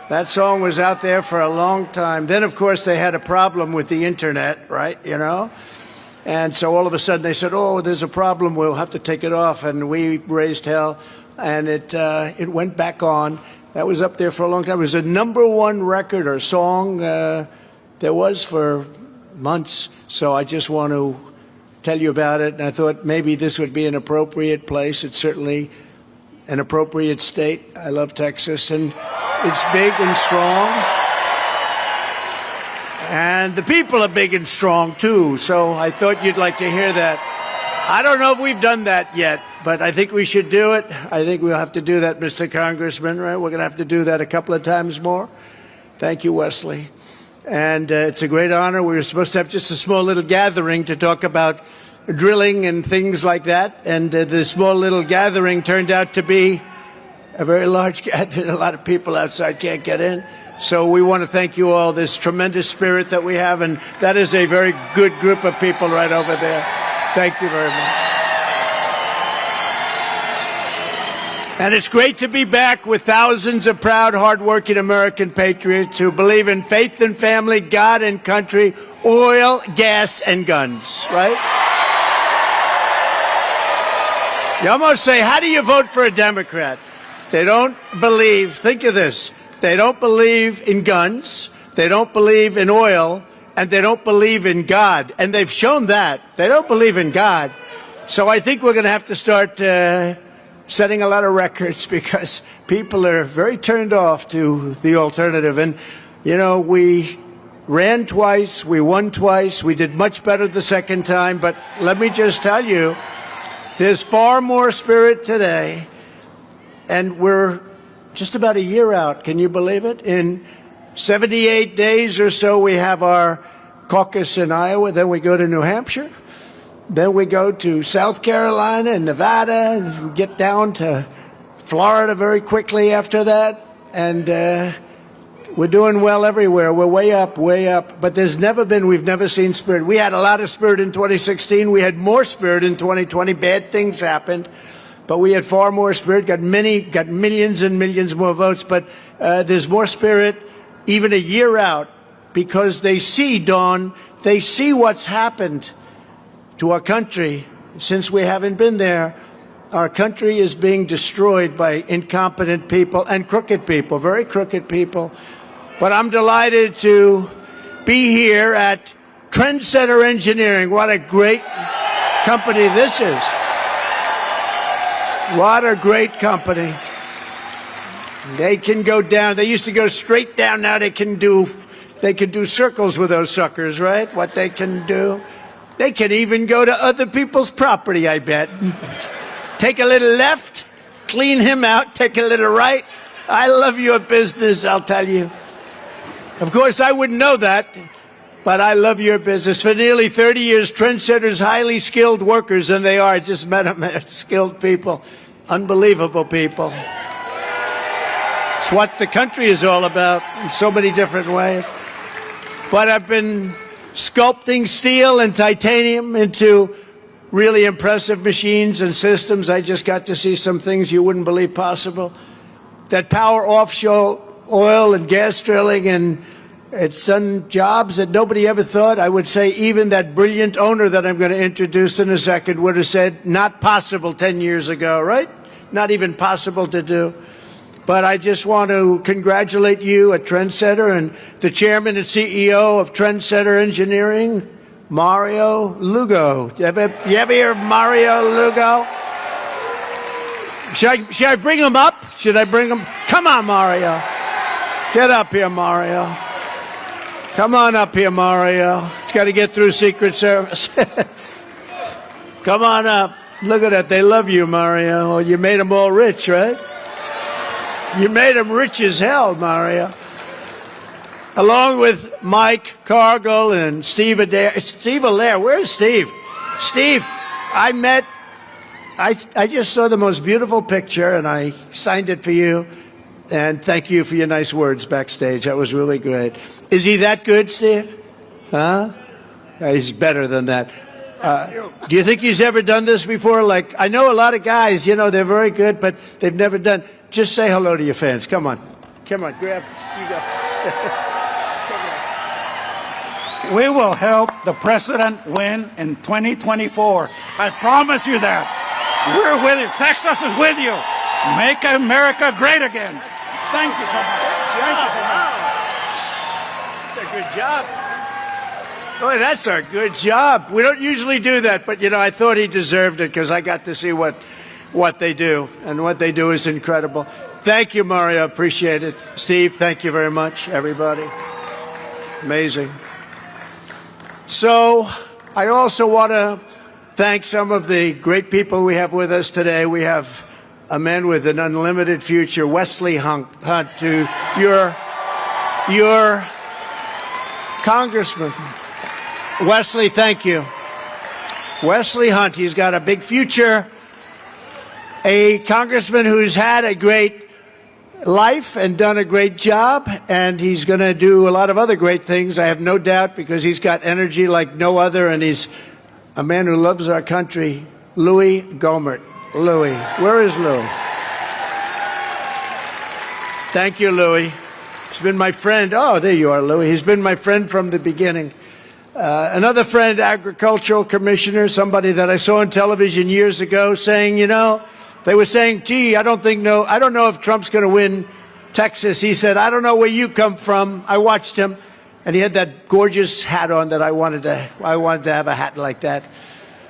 That song was out there for a long time. Then, of course, they had a problem with the internet, right, you know? And so all of a sudden they said, oh, there's a problem, we'll have to take it off. And we raised hell, and it went back on. That was up there for a long time. It was a #1 record or song there was for months. So I just want to tell you about it. And I thought maybe this would be an appropriate place. It's certainly an appropriate state. I love Texas, and it's big and strong. And the people are big and strong, too, so I thought you'd like to hear that. I don't know if we've done that yet, but I think we should do it. I think we'll have to do that, Mr. Congressman, right? We're going to have to do that a couple of times more. Thank you, Wesley. And it's a great honor. We were supposed to have just a small little gathering to talk about drilling and things like that, and the small little gathering turned out to be a very large gathering. A lot of people outside can't get in. So we want to thank you all, this tremendous spirit that we have, and that is a very good group of people right over there. Thank you very much. And it's great to be back with thousands of proud, hardworking American patriots who believe in faith and family, God and country, oil, gas, and guns, right? You almost say, how do you vote for a Democrat? They don't believe, think of this, they don't believe in guns, they don't believe in oil, and they don't believe in God. And they've shown that. They don't believe in God. So I think we're going to have to start setting a lot of records, because people are very turned off to the alternative. And, you know, we ran twice, we won twice, we did much better the second time. But let me just tell you, there's far more spirit today, and we're just about a year out. Can you believe it? In 78 days or so, we have our caucus in Iowa. Then we go to New Hampshire. Then we go to South Carolina and Nevada, and get down to Florida very quickly after that. And we're doing well everywhere. We're way up, way up. But we've never seen spirit. We had a lot of spirit in 2016. We had more spirit in 2020. Bad things happened. But we had far more spirit, got millions and millions more votes. But there's more spirit even a year out because they see, Dawn, they see what's happened to our country since we haven't been there. Our country is being destroyed by incompetent people and crooked people, very crooked people. But I'm delighted to be here at Trendsetter Engineering. What a great company this is. What a great company. They can go down. They used to go straight down. Now they can do circles with those suckers, right? What they can do. They can even go to other people's property, I bet. Take a little left, clean him out, take a little right. I love your business, I'll tell you. Of course, I wouldn't know that, but I love your business. For nearly 30 years, Trendsetter's highly skilled workers, and they are. I just met them, skilled people, unbelievable people. It's what the country is all about in so many different ways. But I've been sculpting steel and titanium into really impressive machines and systems. I just got to see some things you wouldn't believe possible that power offshore oil and gas drilling, and it's done jobs that nobody ever thought. I would say even that brilliant owner that I'm going to introduce in a second would have said not possible 10 years ago, right? Not even possible to do. But I just want to congratulate you at Trendsetter and the chairman and CEO of Trendsetter Engineering, Mario Lugo. You ever hear of Mario Lugo? Should I bring him up? Should I bring him? Come on, Mario. Get up here, Mario. Come on up here, Mario. He's got to get through Secret Service. Come on up. Look at that. They love you, Mario. Well, you made them all rich, right? You made them rich as hell, Mario. Along with Mike Cargill and Steve Adair. Steve Allaire. Where's Steve? Steve, I just saw the most beautiful picture, and I signed it for you. And thank you for your nice words backstage. That was really great. Is he that good, Steve? Huh? He's better than that. Do you think he's ever done this before? Like, I know a lot of guys, you know, they're very good, but they've never done. Just say hello to your fans. Come on. Come on, grab. You go. We will help the president win in 2024. I promise you that. We're with you. Texas is with you. Make America great again. Thank you so much. Thank you so much. That's a good job. Boy, that's a good job. We don't usually do that, but, you know, I thought he deserved it because I got to see what they do, and what they do is incredible. Thank you, Mario. Appreciate it. Steve, thank you very much, everybody. Amazing. So I also want to thank some of the great people we have with us today. We have a man with an unlimited future, Wesley Hunt, to your congressman. Wesley, thank you. Wesley Hunt, he's got a big future. A congressman who's had a great life and done a great job, and he's going to do a lot of other great things, I have no doubt, because he's got energy like no other, and he's a man who loves our country. Louis Gohmert. Louis. Where is Louis? Thank you, Louis. He's been my friend. Oh, there you are, Louis. He's been my friend from the beginning. Another friend, agricultural commissioner, somebody that I saw on television years ago saying, you know, they were saying, gee, I don't know if Trump's going to win Texas. He said, I don't know where you come from. I watched him, and he had that gorgeous hat on that I wanted to have a hat like that.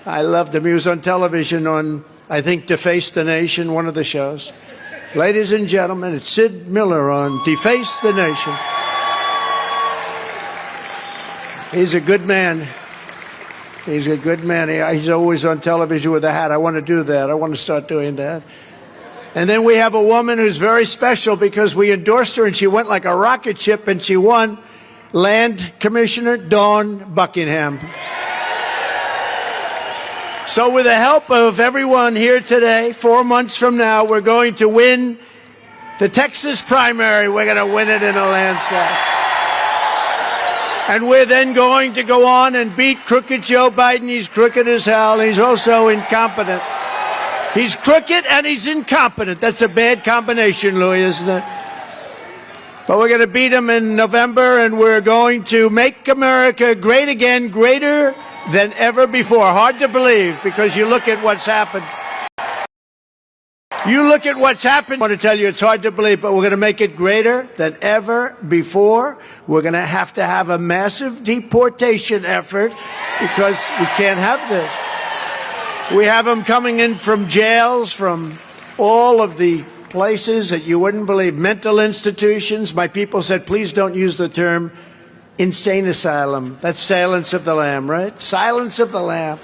I loved him. He was on television on, I think, Deface the Nation, one of the shows. Ladies and gentlemen, it's Sid Miller on Deface the Nation. He's a good man. He's a good man. He's always on television with a hat. I want to do that. I want to start doing that. And then we have a woman who's very special because we endorsed her and she went like a rocket ship and she won. Land Commissioner Dawn Buckingham. So with the help of everyone here today, 4 months from now, we're going to win the Texas primary. We're going to win it in a landslide. And we're then going to go on and beat crooked Joe Biden. He's crooked as hell. He's also incompetent. He's crooked and he's incompetent. That's a bad combination, Louis, isn't it? But we're going to beat them in November, and we're going to make America great again, greater than ever before. Hard to believe, because you look at what's happened. You look at what's happened. I want to tell you it's hard to believe, but we're going to make it greater than ever before. We're going to have a massive deportation effort because we can't have this. We have them coming in from jails, from all of the places that you wouldn't believe, mental institutions. My people said, please don't use the term insane asylum. That's silence of the lamb, right? Silence of the lamb.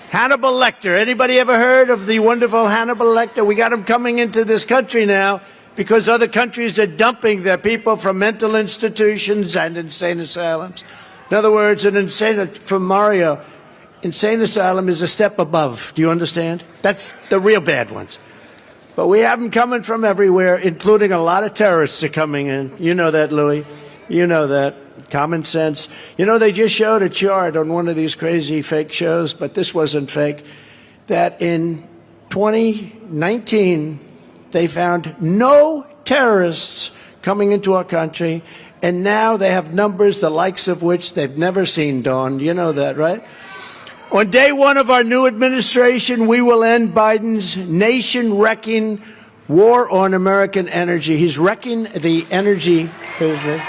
Hannibal Lecter. Anybody ever heard of the wonderful Hannibal Lecter? We got him coming into this country now because other countries are dumping their people from mental institutions and insane asylums. In other words, from Mario, insane asylum is a step above. Do you understand? That's the real bad ones. But we have them coming from everywhere, including a lot of terrorists are coming in. You know that, Louis. You know that. Common sense. You know, they just showed a chart on one of these crazy fake shows, but this wasn't fake, that in 2019, they found no terrorists coming into our country, and now they have numbers the likes of which they've never seen, Dawn. You know that, right? On day one of our new administration, we will end Biden's nation-wrecking war on American energy. He's wrecking the energy business.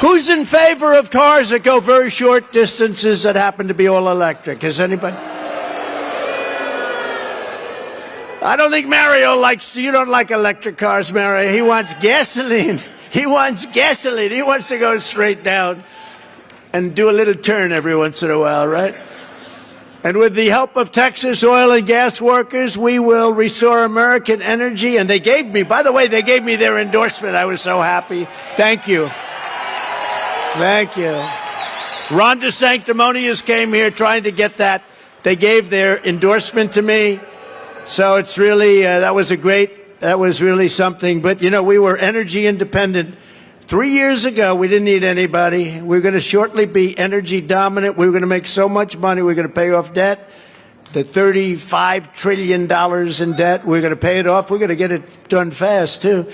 Who's in favor of cars that go very short distances that happen to be all electric? Is anybody? I don't think Mario likes, you don't like electric cars, Mario. He wants gasoline. He wants gasoline. He wants to go straight down and do a little turn every once in a while, right? And with the help of Texas oil and gas workers, we will restore American energy. And they gave me, by the way, they gave me their endorsement. I was so happy. Thank you. Thank you. Ron DeSanctimonious came here trying to get that. They gave their endorsement to me. So it's really, that was really something. But, you know, we were energy independent. 3 years ago, we didn't need anybody. We're going to shortly be energy dominant. We're going to make so much money. We're going to pay off debt, the $35 trillion in debt. We're going to pay it off. We're going to get it done fast, too.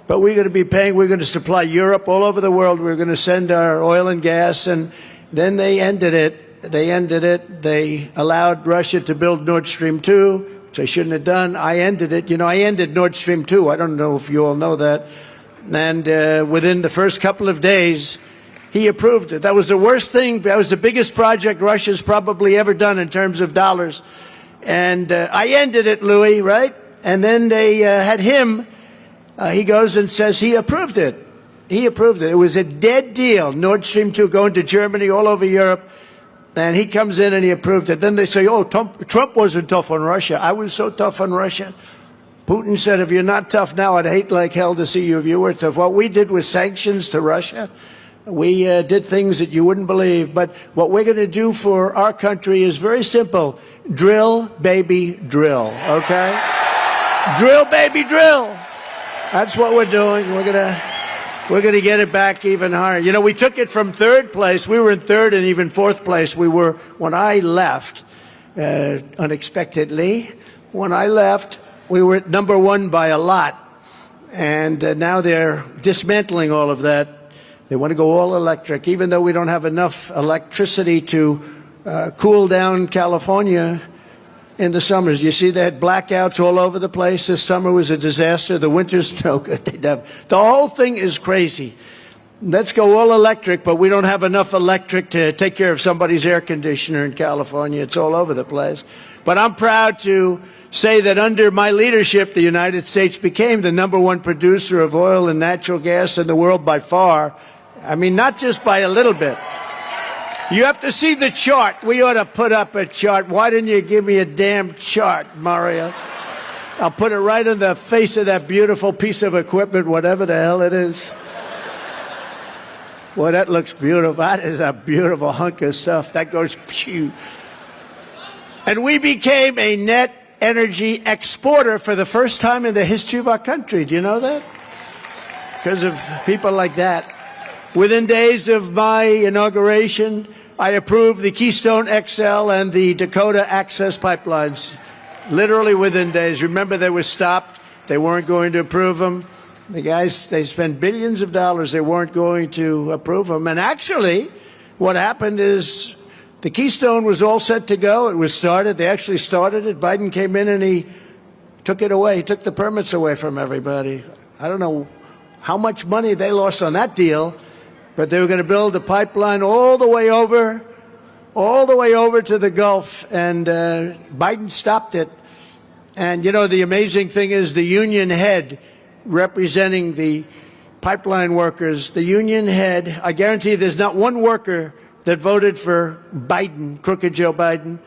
But we're going to be paying. We're going to supply Europe, all over the world. We're going to send our oil and gas. And then they ended it. They allowed Russia to build Nord Stream 2, which I shouldn't have done. I ended it. You know, I ended Nord Stream 2. I don't know if you all know that. And within the first couple of days, he approved it. That was the worst thing. That was the biggest project Russia's probably ever done in terms of dollars. And I ended it, Louis, right? And then they had him. He goes and says he approved it. He approved it. It was a dead deal. Nord Stream 2 going to Germany, all over Europe. And he comes in and he approved it. Then they say, oh, Trump wasn't tough on Russia. I was so tough on Russia. Putin said, if you're not tough now, I'd hate like hell to see you if you were tough. What we did was sanctions to Russia. We did things that you wouldn't believe. But what we're going to do for our country is very simple. Drill, baby, drill. Okay? Drill, baby, drill. That's what we're doing. We're going to get it back even higher. You know, we took it from third place. We were in third and even fourth place. We were, when I left, unexpectedly, when I left, we were at number one by a lot, and now they're dismantling all of that. They want to go all electric, even though we don't have enough electricity to cool down California in the summers. You see, they had blackouts all over the place. This summer was a disaster. The winter's no good. The whole thing is crazy. Let's go all electric, but we don't have enough electric to take care of somebody's air conditioner in California. It's all over the place. But I'm proud to say that under my leadership, the United States became the #1 producer of oil and natural gas in the world by far. I mean, not just by a little bit. You have to see the chart. We ought to put up a chart. Why didn't you give me a damn chart, Mario? I'll put it right on the face of that beautiful piece of equipment, whatever the hell it is. Well, that looks beautiful. That is a beautiful hunk of stuff. That goes pew. And we became a net energy exporter for the first time in the history of our country. Do you know that? Because of people like that. Within days of my inauguration, I approved the Keystone XL and the Dakota Access pipelines. Literally within days. Remember, they were stopped. They weren't going to approve them. The guys, they spent billions of dollars. They weren't going to approve them. And actually, what happened is the Keystone was all set to go. It was started. They actually started it. Biden came in and he took it away. He took the permits away from everybody. I don't know how much money they lost on that deal, but they were going to build a pipeline all the way over to the Gulf, and Biden stopped it. And, you know, the amazing thing is the union head representing the pipeline workers, the union head, I guarantee there's not one worker that voted for Biden, crooked Joe Biden,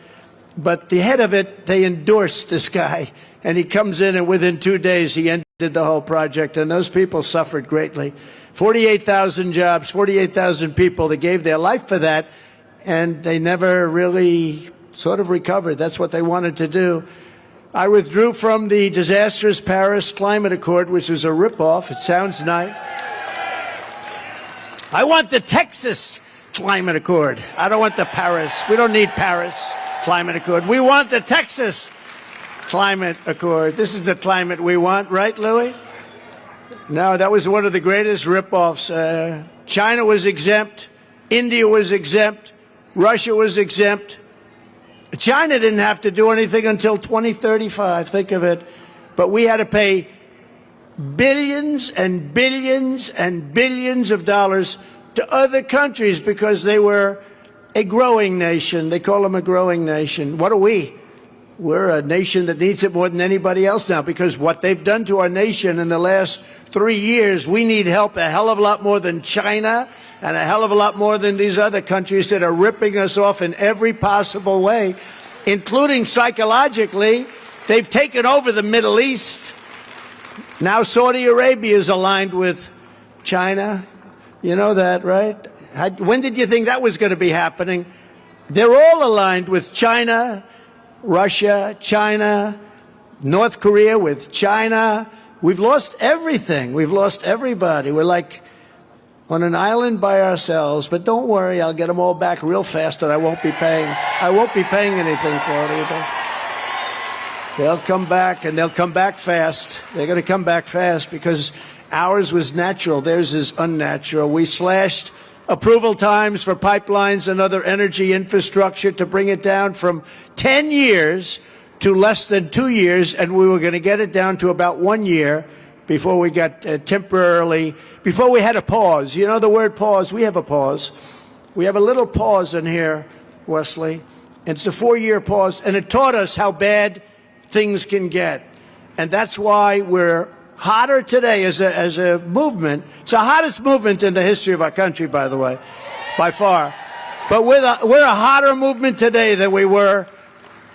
but the head of it, they endorsed this guy, and he comes in, and within 2 days he ended the whole project, and those people suffered greatly. 48,000 jobs, 48,000 people, they gave their life for that, and they never really sort of recovered. That's what they wanted to do. I withdrew from the disastrous Paris Climate Accord, which was a ripoff. It sounds nice. I want the Texas Climate Accord. I don't want the Paris. We don't need Paris Climate Accord. We want the Texas Climate Accord. This is the climate we want, right, Louis? No, that was one of the greatest ripoffs. China was exempt. India was exempt. Russia was exempt. China didn't have to do anything until 2035. Think of it. But we had to pay billions and billions and billions of dollars to other countries because they were a growing nation. They call them a growing nation. What are we? We're a nation that needs it more than anybody else now, because what they've done to our nation in the last 3 years, we need help a hell of a lot more than China and a hell of a lot more than these other countries that are ripping us off in every possible way, including psychologically. They've taken over the Middle East. Now Saudi Arabia is aligned with China. You know that, right? When did you think that was going to be happening? They're all aligned with China, Russia, China, North Korea with China. We've lost everything. We've lost everybody. We're like on an island by ourselves. But don't worry, I'll get them all back real fast, and I won't be paying anything for it either. They'll come back, and they'll come back fast. They're going to come back fast because ours was natural. Theirs is unnatural. We slashed approval times for pipelines and other energy infrastructure to bring it down from 10 years to less than 2 years, and we were going to get it down to about 1 year before we got before we had a pause. You know the word pause? We have a pause. We have a little pause in here, Wesley. It's a 4-year pause, and it taught us how bad things can get. And that's why we're hotter today as a movement. It's the hottest movement in the history of our country, by the way, by far. But we're a hotter movement today than we were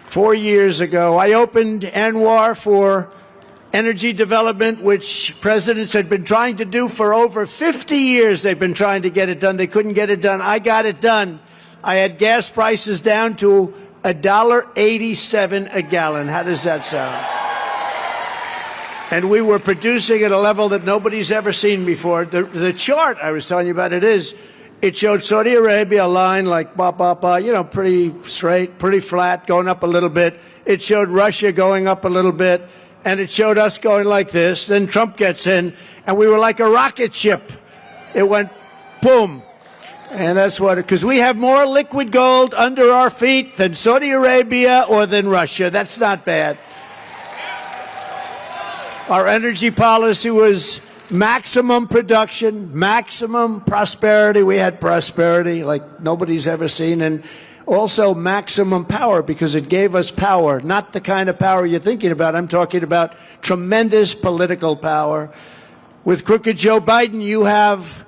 4 years ago. I opened ANWR for energy development, which presidents had been trying to do for over 50 years. They've been trying to get it done. They couldn't get it done. I got it done. I had gas prices down to $1.87 a gallon. How does that sound? And we were producing at a level that nobody's ever seen before. The chart I was telling you about, it showed Saudi Arabia, a line like pretty straight, pretty flat, going up a little bit. It showed Russia going up a little bit, and it showed us going like this. Then Trump gets in, and we were like a rocket ship. It went boom. And that's because we have more liquid gold under our feet than Saudi Arabia or than Russia. That's not bad. Our energy policy was maximum production, maximum prosperity. We had prosperity like nobody's ever seen. And also maximum power, because it gave us power, not the kind of power you're thinking about. I'm talking about tremendous political power. With crooked Joe Biden, you have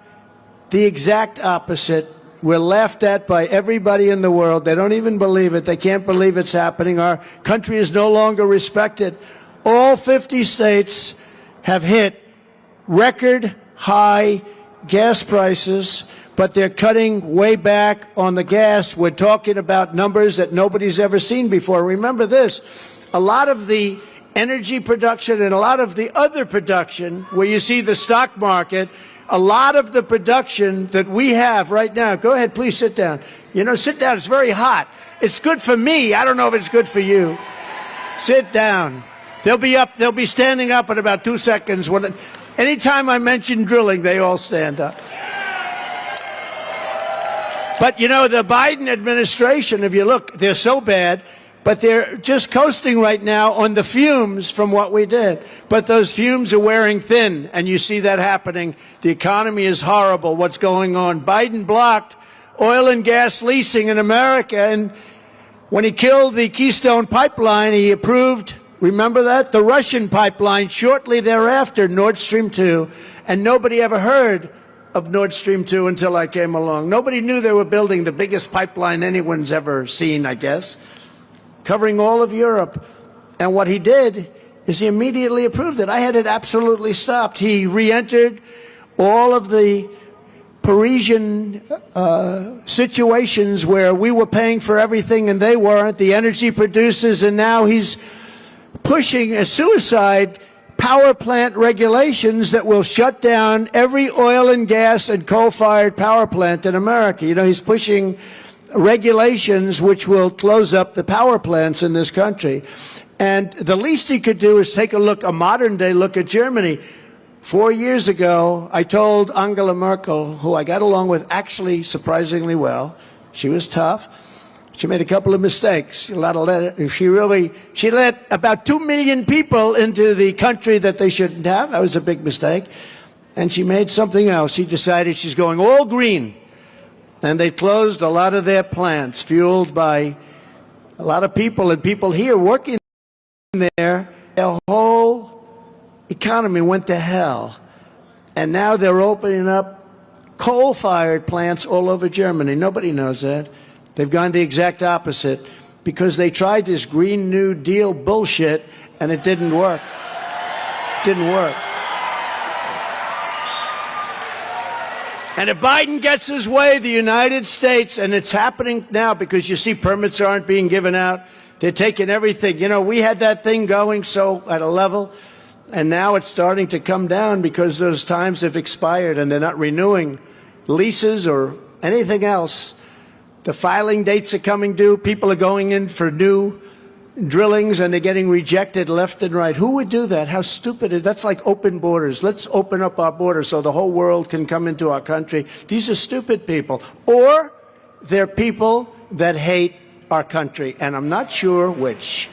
the exact opposite. We're laughed at by everybody in the world. They don't even believe it. They can't believe it's happening. Our country is no longer respected. All 50 states have hit record high gas prices, but they're cutting way back on the gas. We're talking about numbers that nobody's ever seen before. Remember this, a lot of the energy production and a lot of the other production, where you see the stock market, a lot of the production that we have right now, go ahead, please sit down. Sit down, it's very hot. It's good for me. I don't know if it's good for you. Sit down. They'll be standing up in about 2 seconds. Anytime I mention drilling, they all stand up. But, you know, the Biden administration, if you look, they're so bad, but they're just coasting right now on the fumes from what we did. But those fumes are wearing thin, and you see that happening. The economy is horrible. What's going on? Biden blocked oil and gas leasing in America, and when he killed the Keystone Pipeline, he approved, remember that? The Russian pipeline shortly thereafter, Nord Stream 2, and nobody ever heard of Nord Stream 2 until I came along. Nobody knew they were building the biggest pipeline anyone's ever seen, I guess, covering all of Europe. And what he did is he immediately approved it. I had it absolutely stopped. He re-entered all of the Parisian situations where we were paying for everything and they weren't, the energy producers, and now he's pushing a suicide power plant regulations that will shut down every oil and gas and coal-fired power plant in America. You know, he's pushing regulations which will close up the power plants in this country. And the least he could do is take a look, a modern-day look at Germany. 4 years ago, I told Angela Merkel, who I got along with actually surprisingly well, she was tough. She made a couple of mistakes. She let about 2 million people into the country that they shouldn't have. That was a big mistake. And she made something else. She decided she's going all green. And they closed a lot of their plants, fueled by a lot of people and people here working there. Their whole economy went to hell. And now they're opening up coal-fired plants all over Germany. Nobody knows that. They've gone the exact opposite because they tried this Green New Deal bullshit and it didn't work. Didn't work. And if Biden gets his way, the United States, and it's happening now because you see permits aren't being given out. They're taking everything. You know, we had that thing going so at a level, and now it's starting to come down because those times have expired and they're not renewing leases or anything else. The filing dates are coming due. People are going in for new drillings and they're getting rejected left and right. Who would do that? How stupid is that? That's like open borders. Let's open up our borders so the whole world can come into our country. These are stupid people. Or they're people that hate our country, and I'm not sure which.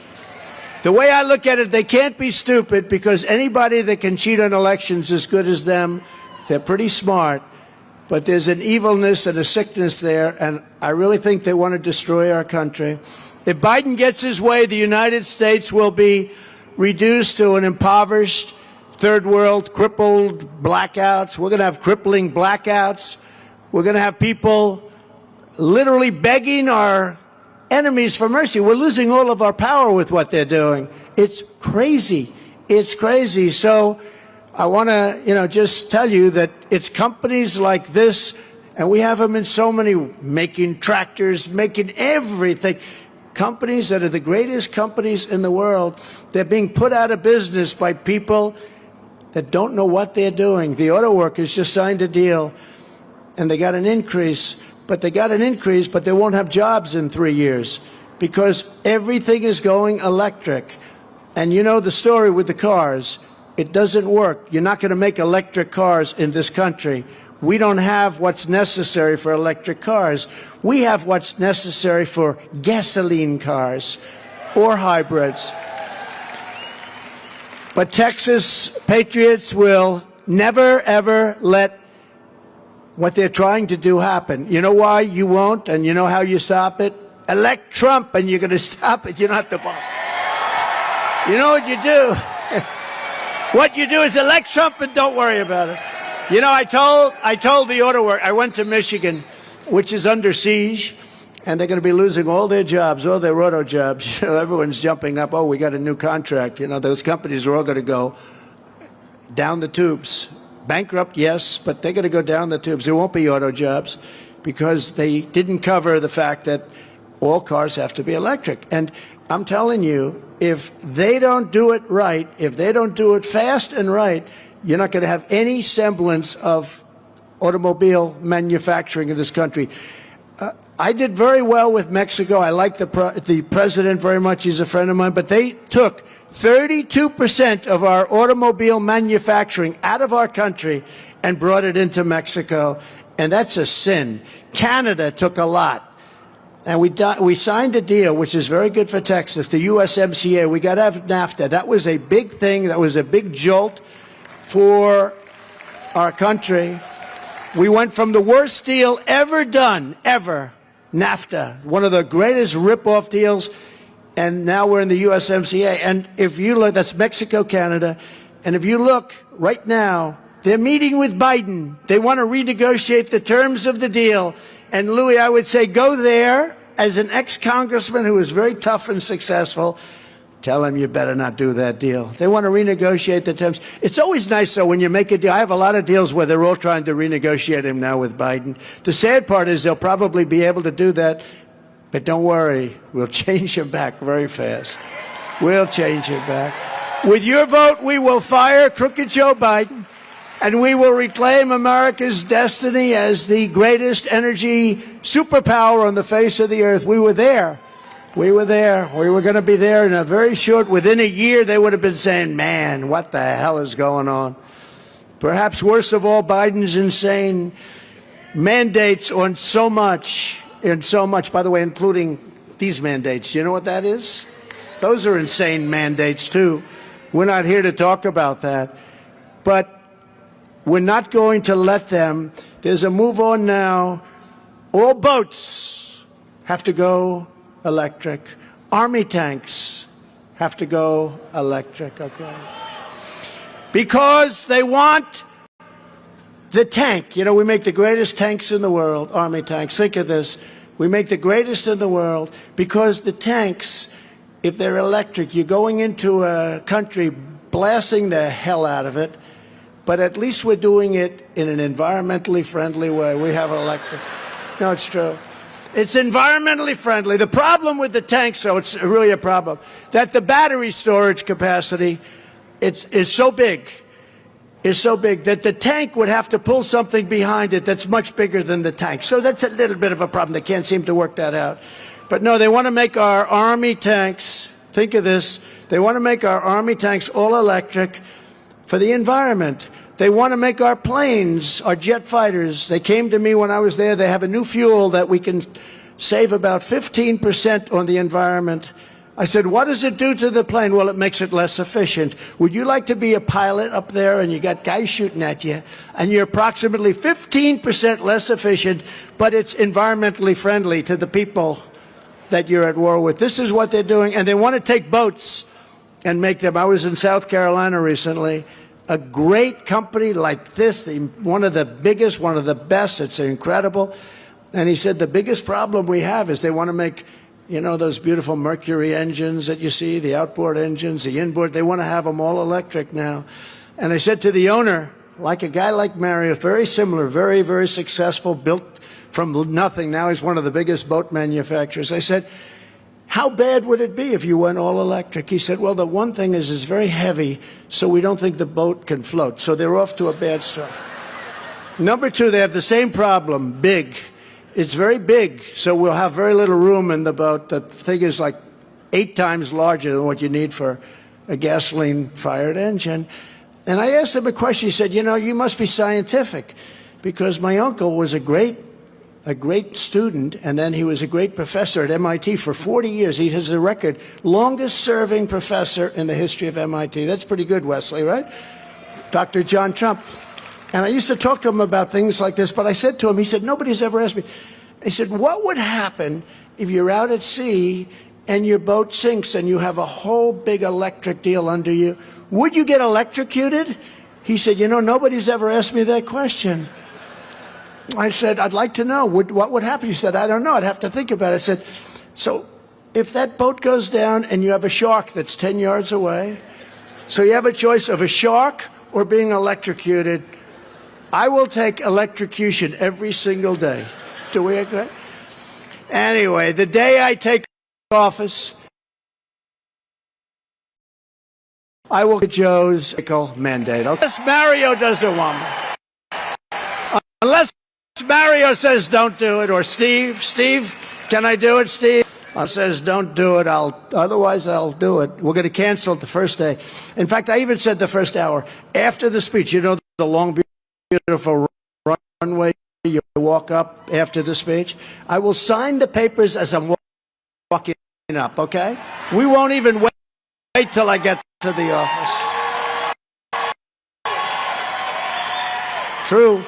The way I look at it, they can't be stupid because anybody that can cheat on elections as good as them, they're pretty smart. But there's an evilness and a sickness there, and I really think they want to destroy our country. If Biden gets his way, the United States will be reduced to an impoverished third world, crippled blackouts. We're going to have crippling blackouts. We're going to have people literally begging our enemies for mercy. We're losing all of our power with what they're doing. It's crazy. It's crazy. So I want to, just tell you that it's companies like this, and we have them in so many, making tractors, making everything. Companies that are the greatest companies in the world, they're being put out of business by people that don't know what they're doing. The auto workers just signed a deal, and they got an increase, but they won't have jobs in 3 years because everything is going electric. And you know the story with the cars. It doesn't work. You're not going to make electric cars in this country. We don't have what's necessary for electric cars. We have what's necessary for gasoline cars or hybrids. But Texas patriots will never, ever let what they're trying to do happen. You know why you won't, and you know how you stop it? Elect Trump, and you're going to stop it. You don't have to bother. You know what you do? What you do is elect Trump and don't worry about it. You know, I told the auto worker, I went to Michigan, which is under siege, and they're going to be losing all their jobs, all their auto jobs. You know, everyone's jumping up. Oh, we got a new contract. You know, those companies are all going to go down the tubes. Bankrupt, yes, but they're going to go down the tubes. There won't be auto jobs because they didn't cover the fact that all cars have to be electric. And I'm telling you, if they don't do it right, if they don't do it fast and right, you're not going to have any semblance of automobile manufacturing in this country. I did very well with Mexico. I like the president very much. He's a friend of mine. But they took 32% of our automobile manufacturing out of our country and brought it into Mexico, and that's a sin. Canada took a lot. And we signed a deal, which is very good for Texas, the USMCA. We got to have NAFTA. That was a big thing. That was a big jolt for our country. We went from the worst deal ever done, ever, NAFTA, one of the greatest rip-off deals, and now we're in the USMCA. And if you look, that's Mexico, Canada, and if you look right now, they're meeting with Biden. They want to renegotiate the terms of the deal. And Louis, I would say go there as an ex-congressman who was very tough and successful. Tell him you better not do that deal. They want to renegotiate the terms. It's always nice, though, when you make a deal. I have a lot of deals where they're all trying to renegotiate him now with Biden. The sad part is they'll probably be able to do that. But don't worry, we'll change him back very fast. We'll change him back. With your vote, we will fire crooked Joe Biden. And we will reclaim America's destiny as the greatest energy superpower on the face of the earth. We were there. We were there. We were going to be there in a very short, within a year, they would have been saying, man, what the hell is going on? Perhaps worst of all, Biden's insane mandates on so much, by the way, including these mandates. Do you know what that is? Those are insane mandates, too. We're not here to talk about that. But we're not going to let them. There's a move on now. All boats have to go electric. Army tanks have to go electric, okay? Because they want the tank. You know, we make the greatest tanks in the world, Army tanks. Think of this. We make the greatest in the world because the tanks, if they're electric, you're going into a country blasting the hell out of it, but at least we're doing it in an environmentally friendly way. We have electric. No, it's true. It's environmentally friendly. The problem with the tanks, though, it's really a problem, that the battery storage capacity is so big that the tank would have to pull something behind it that's much bigger than the tank. So that's a little bit of a problem. They can't seem to work that out. But no, they want to make our Army tanks, think of this, they want to make our Army tanks all electric for the environment. They want to make our planes, our jet fighters. They came to me when I was there. They have a new fuel that we can save about 15% on the environment. I said, what does it do to the plane? Well, it makes it less efficient. Would you like to be a pilot up there and you got guys shooting at you and you're approximately 15% less efficient, but it's environmentally friendly to the people that you're at war with? This is what they're doing. And they want to take boats and make them. I was in South Carolina recently. A great company like this, one of the biggest, one of the best. It's incredible. And he said the biggest problem we have is they want to make, you know, those beautiful Mercury engines that you see, the outboard engines, the inboard. They want to have them all electric now. And I said to the owner, like a guy like Mario, very similar, very, very successful, built from nothing. Now he's one of the biggest boat manufacturers. I said, how bad would it be if you went all electric? He said, well, the one thing is it's very heavy, so we don't think the boat can float. So they're off to a bad start. Number two, they have the same problem, big. It's very big, so we'll have very little room in the boat. The thing is like 8 times larger than what you need for a gasoline-fired engine. And I asked him a question. He said, you know, you must be scientific, because my uncle was a great student, and then he was a great professor at MIT for 40 years. He has the record, longest-serving professor in the history of MIT. That's pretty good, Wesley, right? Dr. John Trump. And I used to talk to him about things like this, but I said to him, he said, nobody's ever asked me. He said, what would happen if you're out at sea and your boat sinks and you have a whole big electric deal under you? Would you get electrocuted? He said, you know, nobody's ever asked me that question. I said, I'd like to know. What would happen? He said, I don't know. I'd have to think about it. I said, so if that boat goes down and you have a shark that's 10 yards away, so you have a choice of a shark or being electrocuted, I will take electrocution every single day. Do we agree? Anyway, the day I take office, I will get Joe's mandate. Unless Mario doesn't want me. Unless Mario says don't do it, or Steve, can I do it, Steve? I says, don't do it. Otherwise I'll do it. We're going to cancel it the first day. In fact, I even said the first hour after the speech. You know, the long, beautiful runway you walk up after the speech. I will sign the papers as I'm walking up. Okay? We won't even wait till I get to the office. True.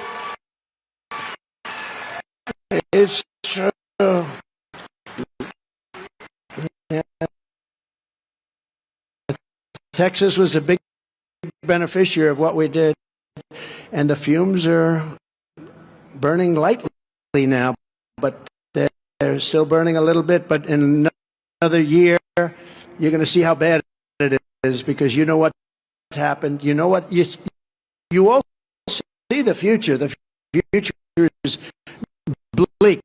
It's true. Yeah. Texas was a big beneficiary of what we did, and the fumes are burning lightly now, but they're still burning a little bit. But in another year, you're going to see how bad it is, because you know what's happened. You know what you all see the future. The future is bleak.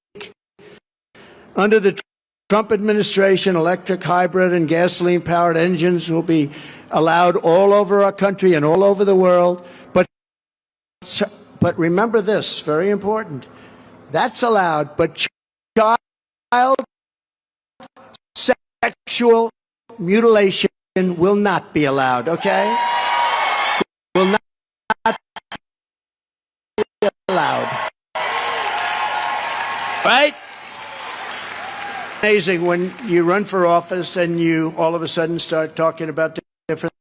Under the Trump administration, electric, hybrid, and gasoline-powered engines will be allowed all over our country and all over the world. But remember this, very important. That's allowed, but child sexual mutilation will not be allowed, okay? Will not be allowed. Right? Amazing when you run for office and you all of a sudden start talking about different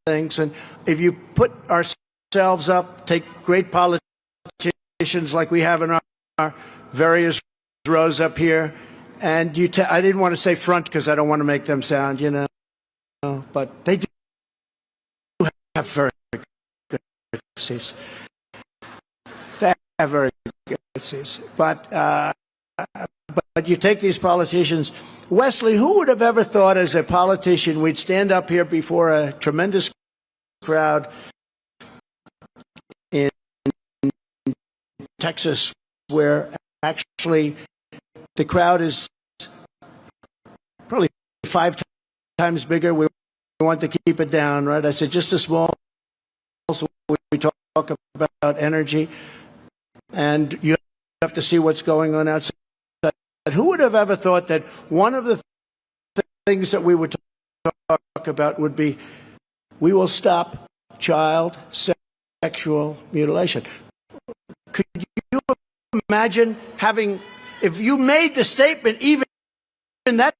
things. And if you put ourselves up, take great politicians like we have in our various rows up here, and I didn't want to say front because I don't want to make them sound, but they do have very good seats. They have very good seats. But you take these politicians. Wesley, who would have ever thought as a politician we'd stand up here before a tremendous crowd in Texas, where actually the crowd is probably 5 times bigger. We want to keep it down, right? I said just a small. Also, we talk about energy, and you have to see what's going on outside. Who would have ever thought that one of the things that we would talk about would be, we will stop child sexual mutilation? Could you imagine if you made the statement, even in that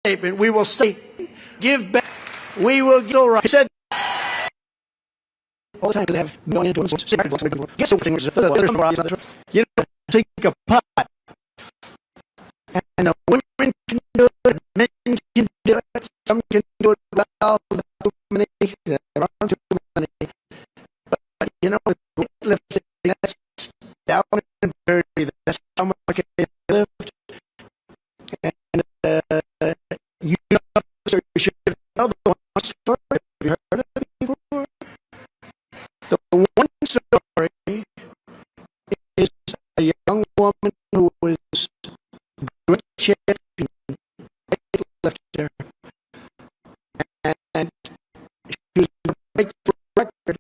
statement, we will give back, we will give right. He said all the time, because they have millions of yes, you know, take a pot, and the women can do it, men can do it, some can do it well, too many, there aren't too many. But you know, with weightlifting, that's down and dirty, that's how much they lift. And you know, so you should know the one story. Have you heard of it before? The one story is a young woman who was a great champion weightlifter, and she was going to break the record.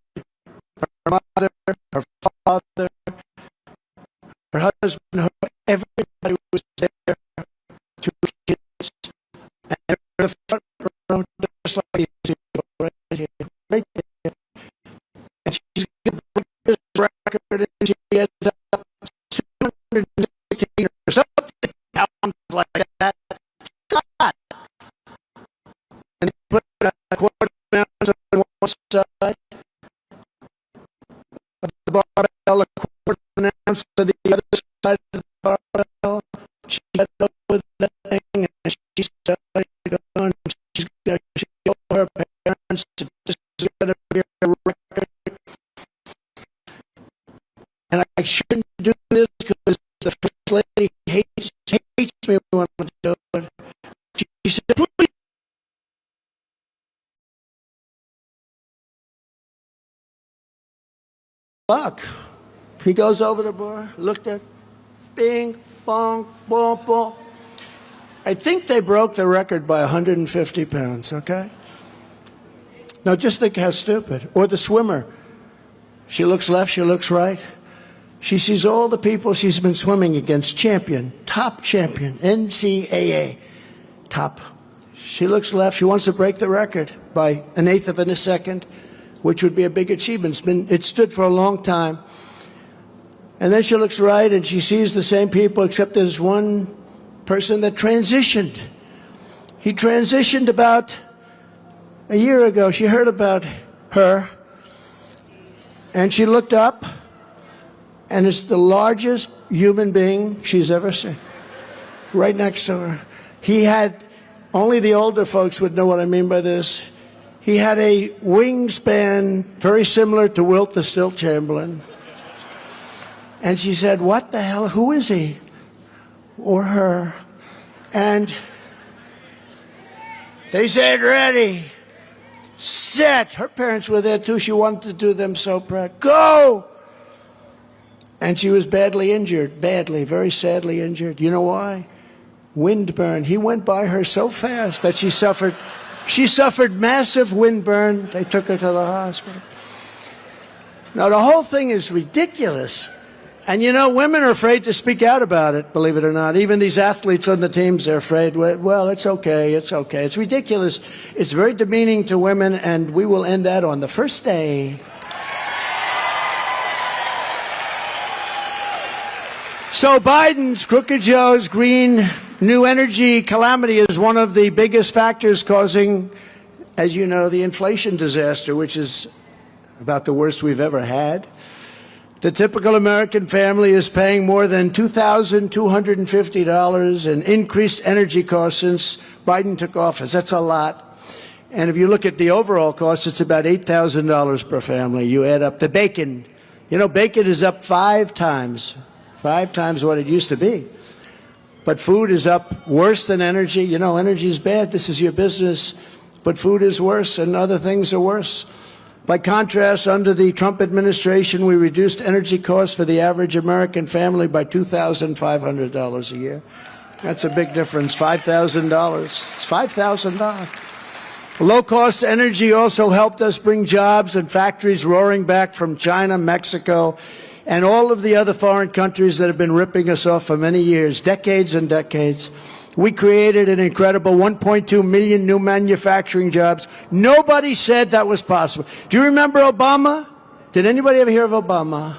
Her mother, her father, her husband, everybody was there. 2 kids, and they're in the front row, just like these people right here, right there. And she's going to break this record, and she has 216 or something pounds like that. God. And they put a quarter ounce on one side of the barbell, a quarter ounce to the other side of the barbell. She got over that thing, and she started going. She's going to show her parents that this is going to be a record. And I shouldn't do this because the first lady hates me when I do it. She said, please. Look, he goes over the bar, looked at, bing, bong, bong, bong. I think they broke the record by 150 pounds, okay? Now just think how stupid. Or the swimmer. She looks left, she looks right. She sees all the people she's been swimming against, top champion, NCAA, top. She looks left. She wants to break the record by 1/8 of a second, which would be a big achievement. It stood for a long time. And then she looks right, and she sees the same people, except there's one person that transitioned. He transitioned about a year ago. She heard about her, and she looked up, and it's the largest human being she's ever seen, right next to her. He had, only the older folks would know what I mean by this, he had a wingspan very similar to Wilt the Stilt Chamberlain. And she said, what the hell, who is he? Or her? And they said, ready, set. Her parents were there too. She wanted to do them so proud. Go! And she was badly injured, very sadly injured. You know why? Windburn. He went by her so fast that she suffered massive windburn. They took her to the hospital. Now, the whole thing is ridiculous. And, you know, women are afraid to speak out about it, believe it or not. Even these athletes on the teams are afraid. Well, it's okay, it's okay. It's ridiculous. It's very demeaning to women, and we will end that on the first day. So Biden's, Crooked Joe's green new energy calamity is one of the biggest factors causing, as you know, the inflation disaster, which is about the worst we've ever had. The typical American family is paying more than $2,250 in increased energy costs since Biden took office. That's a lot. And if you look at the overall cost, it's about $8,000 per family. You add up the bacon. You know, bacon is up 5 times what it used to be. But food is up worse than energy. You know, energy is bad. This is your business. But food is worse, and other things are worse. By contrast, under the Trump administration, we reduced energy costs for the average American family by $2,500 a year. That's a big difference, $5,000. It's $5,000. Low-cost energy also helped us bring jobs and factories roaring back from China, Mexico, and all of the other foreign countries that have been ripping us off for many years, decades and decades. We created an incredible 1.2 million new manufacturing jobs. Nobody said that was possible. Do you remember Obama? Did anybody ever hear of Obama?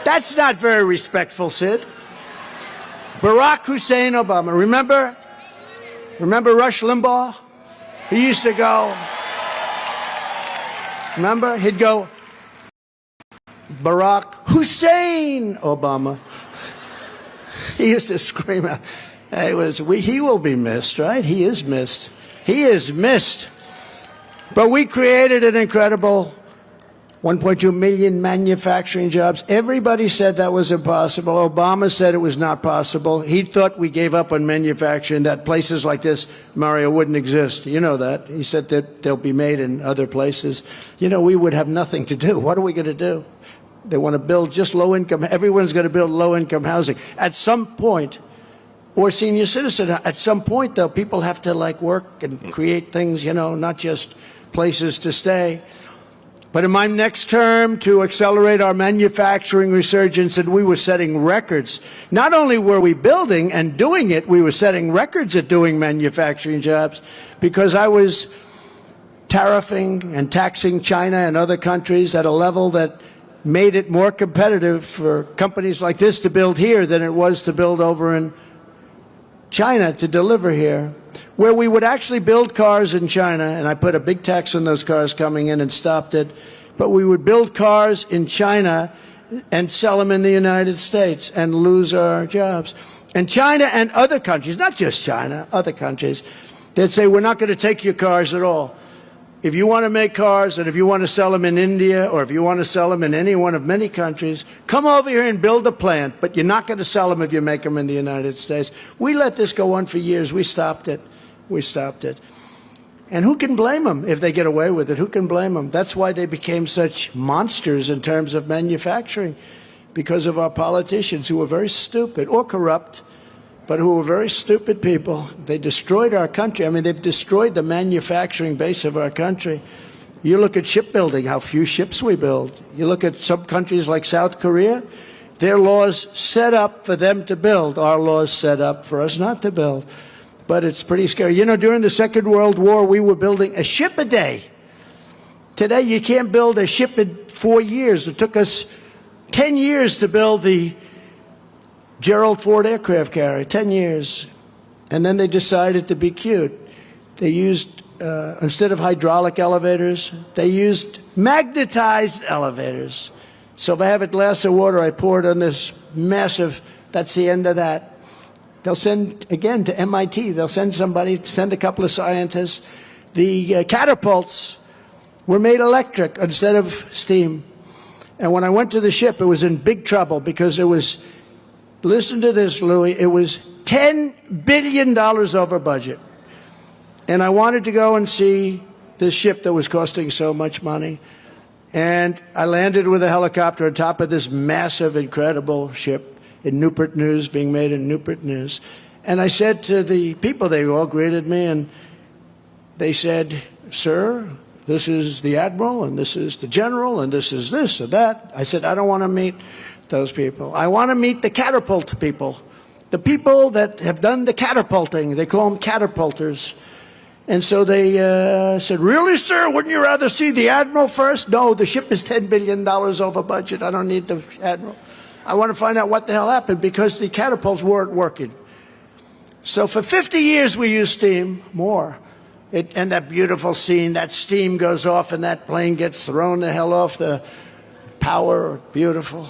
That's not very respectful, Sid. Barack Hussein Obama. Remember Rush Limbaugh? He used to go, remember? He'd go, Barack Hussein Obama. He used to scream out. He will be missed, right? He is missed. He is missed. But we created an incredible 1.2 million manufacturing jobs. Everybody said that was impossible. Obama said it was not possible. He thought we gave up on manufacturing, that places like this, Mario, wouldn't exist. You know that. He said that they'll be made in other places. You know, we would have nothing to do. What are we going to do? They want to build just low-income. Everyone's going to build low-income housing. At some point, or senior citizen, at some point, though, people have to, like, work and create things, you know, not just places to stay. But in my next term, to accelerate our manufacturing resurgence, and we were setting records. Not only were we building and doing it, we were setting records at doing manufacturing jobs, because I was tariffing and taxing China and other countries at a level that made it more competitive for companies like this to build here than it was to build over in China to deliver here, where we would actually build cars in China, and I put a big tax on those cars coming in and stopped it, but we would build cars in China and sell them in the United States and lose our jobs. And China and other countries, not just China, other countries, they'd say, we're not going to take your cars at all. If you want to make cars and if you want to sell them in India or if you want to sell them in any one of many countries, come over here and build a plant, but you're not going to sell them if you make them in the United States. We let this go on for years. We stopped it. We stopped it. And who can blame them if they get away with it? Who can blame them? That's why they became such monsters in terms of manufacturing, because of our politicians who were very stupid or corrupt, but who were very stupid people. They destroyed our country. I mean, they've destroyed the manufacturing base of our country. You look at shipbuilding, how few ships we build. You look at some countries like South Korea, their laws set up for them to build. Our laws set up for us not to build. But it's pretty scary. You know, during the Second World War, we were building a ship a day. Today, you can't build a ship in 4 years. It took us 10 years to build the Gerald Ford aircraft carrier, 10 years. And then they decided to be cute. They used, instead of hydraulic elevators, they used magnetized elevators. So if I have a glass of water, I pour it on this massive, that's the end of that. They'll send, again, to MIT, they'll send somebody, send a couple of scientists. The catapults were made electric instead of steam. And when I went to the ship, it was in big trouble because it was, listen to this, Louis, it was $10 billion over budget. And I wanted to go and see this ship that was costing so much money. And I landed with a helicopter on top of this massive, incredible ship in Newport News, being made in Newport News. And I said to the people, they all greeted me, and they said, "Sir, this is the admiral, and this is the general, and this is this or that." I said, "I don't want to meet those people. I want to meet the catapult people, the people that have done the catapulting." They call them catapulters. And so they said, "Really, sir? Wouldn't you rather see the admiral first?" "No, the ship is $10 billion over budget. I don't need the admiral. I want to find out what the hell happened because the catapults weren't working." So for 50 years we used steam, more. And that beautiful scene, that steam goes off and that plane gets thrown the hell off, the power, beautiful.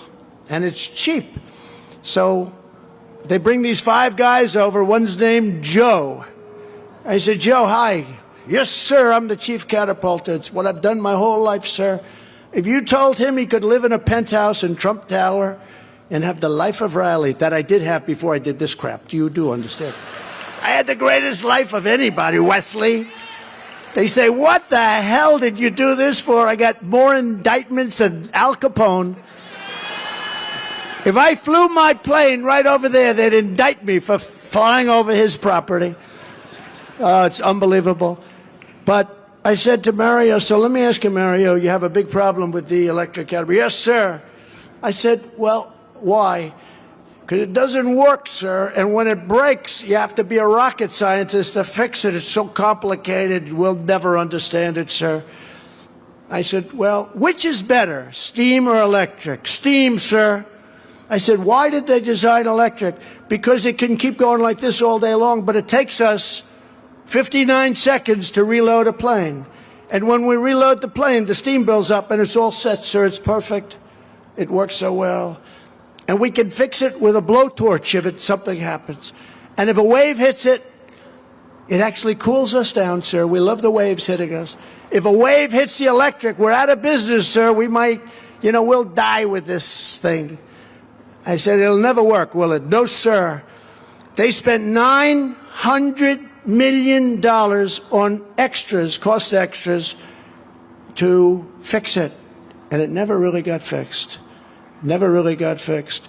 And it's cheap. So they bring these 5 guys over. One's named Joe. I said, "Joe, hi." "Yes, sir, I'm the chief catapulter. It's what I've done my whole life, sir." If you told him he could live in a penthouse in Trump Tower and have the life of Riley, that I did have before I did this crap. You do understand? I had the greatest life of anybody, Wesley. They say, "What the hell did you do this for?" I got more indictments than Al Capone. If I flew my plane right over there, they'd indict me for flying over his property. It's unbelievable. But I said to Mario, "So let me ask you, Mario, you have a big problem with the electric caterpillar." "Yes, sir." I said, "Well, why?" "Because it doesn't work, sir. And when it breaks, you have to be a rocket scientist to fix it. It's so complicated. We'll never understand it, sir." I said, "Well, which is better, steam or electric?" "Steam, sir." I said, "Why did they design electric?" "Because it can keep going like this all day long, but it takes us 59 seconds to reload a plane. And when we reload the plane, the steam builds up and it's all set, sir. It's perfect. It works so well. And we can fix it with a blowtorch if something happens. And if a wave hits it, it actually cools us down, sir. We love the waves hitting us. If a wave hits the electric, we're out of business, sir. We might, we'll die with this thing." I said, "It'll never work, will it?" "No, sir." They spent $900 million on extras, cost extras, to fix it. And it never really got fixed. Never really got fixed.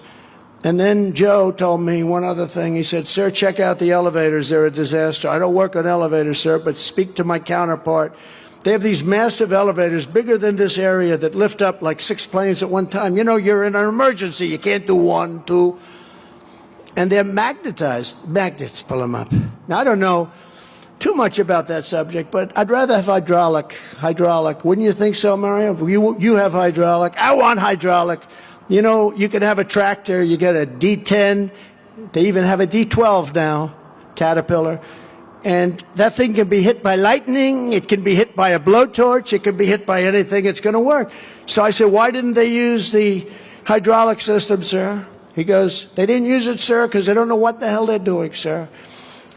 And then Joe told me one other thing. He said, "Sir, check out the elevators. They're a disaster." "I don't work on elevators, sir, but speak to my counterpart. They have these massive elevators, bigger than this area, that lift up like 6 planes at one time. You're in an emergency. You can't do 1, 2. And they're magnetized. Magnets pull them up." Now, I don't know too much about that subject, but I'd rather have hydraulic. Hydraulic. Wouldn't you think so, Mario? You have hydraulic. I want hydraulic. You can have a tractor. You get a D10. They even have a D12 now, Caterpillar. And that thing can be hit by lightning. It can be hit by a blowtorch. It can be hit by anything. It's going to work. So I said, "Why didn't they use the hydraulic system, sir?" He goes, "They didn't use it, sir, because they don't know what the hell they're doing, sir."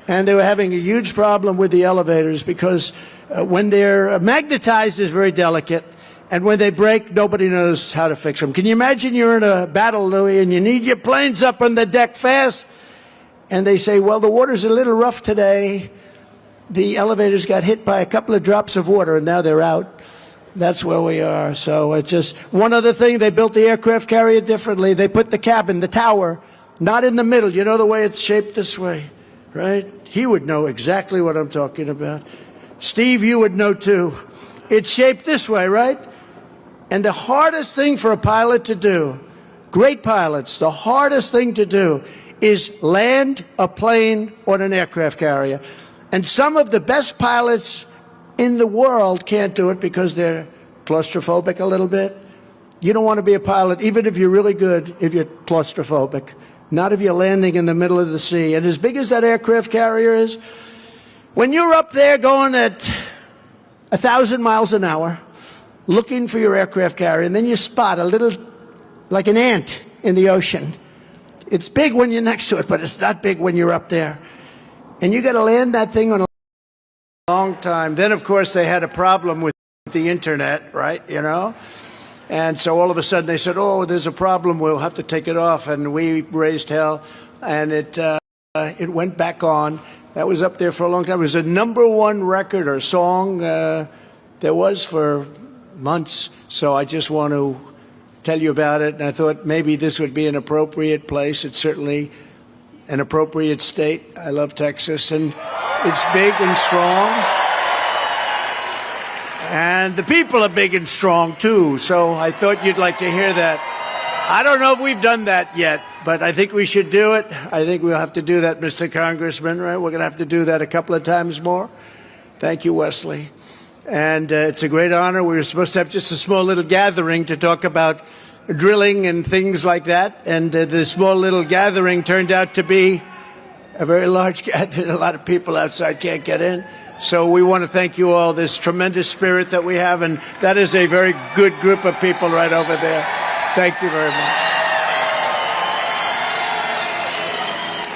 And they were having a huge problem with the elevators because when they're magnetized, it's very delicate. And when they break, nobody knows how to fix them. Can you imagine you're in a battle, Louis, and you need your planes up on the deck fast? And they say, "Well, the water's a little rough today. The elevators got hit by a couple of drops of water, and now they're out." That's where we are. So it's just one other thing. They built the aircraft carrier differently. They put the cabin, the tower, not in the middle. You know the way it's shaped this way, right? He would know exactly what I'm talking about. Steve, you would know too. it's shaped this way, right? And the hardest thing for a pilot to do, great pilots, the hardest thing to do is land a plane on an aircraft carrier. And some of the best pilots in the world can't do it because they're claustrophobic a little bit. You don't want to be a pilot, even if you're really good, if you're claustrophobic. Not if you're landing in the middle of the sea. And as big as that aircraft carrier is, when you're up there going at 1,000 miles an hour, looking for your aircraft carrier, and then you spot a little, like an ant in the ocean. It's big when you're next to it, but it's not big when you're up there. And you got to land that thing on a long time. Then, of course, they had a problem with the internet, right? You know? And so all of a sudden they said, oh, there's a problem, we'll have to take it off. And we raised hell, and it went back on. That was up there for a long time. It was a #1 record or song there was for months. So I just want to tell you about it. And I thought maybe this would be an appropriate place. It's certainly an appropriate state. I love Texas, and it's big and strong. And the people are big and strong, too, so I thought you'd like to hear that. I don't know if we've done that yet, but I think we should do it. I think we'll have to do that, Mr. Congressman, right? We're going to have to do that a couple of times more. Thank you, Wesley. And it's a great honor. We were supposed to have just a small little gathering to talk about drilling and things like that, and the small little gathering turned out to be a very large gathering. A lot of people outside can't get in. So we want to thank you all, this tremendous spirit that we have, and that is a very good group of people right over there. Thank you very much.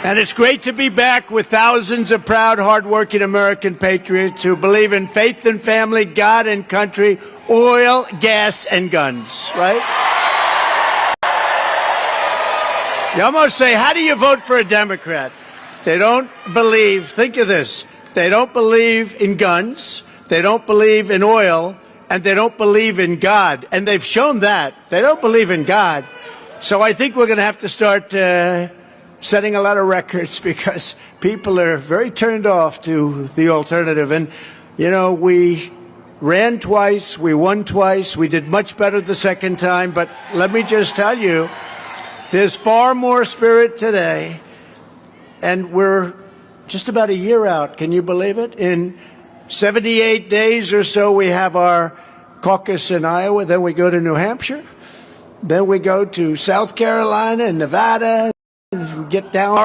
And it's great to be back with thousands of proud, hardworking American patriots who believe in faith and family, God and country, oil, gas, and guns, right? You almost say, how do you vote for a Democrat? They don't believe, think of this, they don't believe in guns, they don't believe in oil, and they don't believe in God. And they've shown that. They don't believe in God. So I think we're going to have to start setting a lot of records, because people are very turned off to the alternative. And, you know, we ran twice, we won twice, we did much better the second time. But let me just tell you, there's far more spirit today, and we're just about a year out. Can you believe it? In 78 days or so, we have our caucus in Iowa. Then we go to New Hampshire. Then we go to South Carolina and Nevada. Get down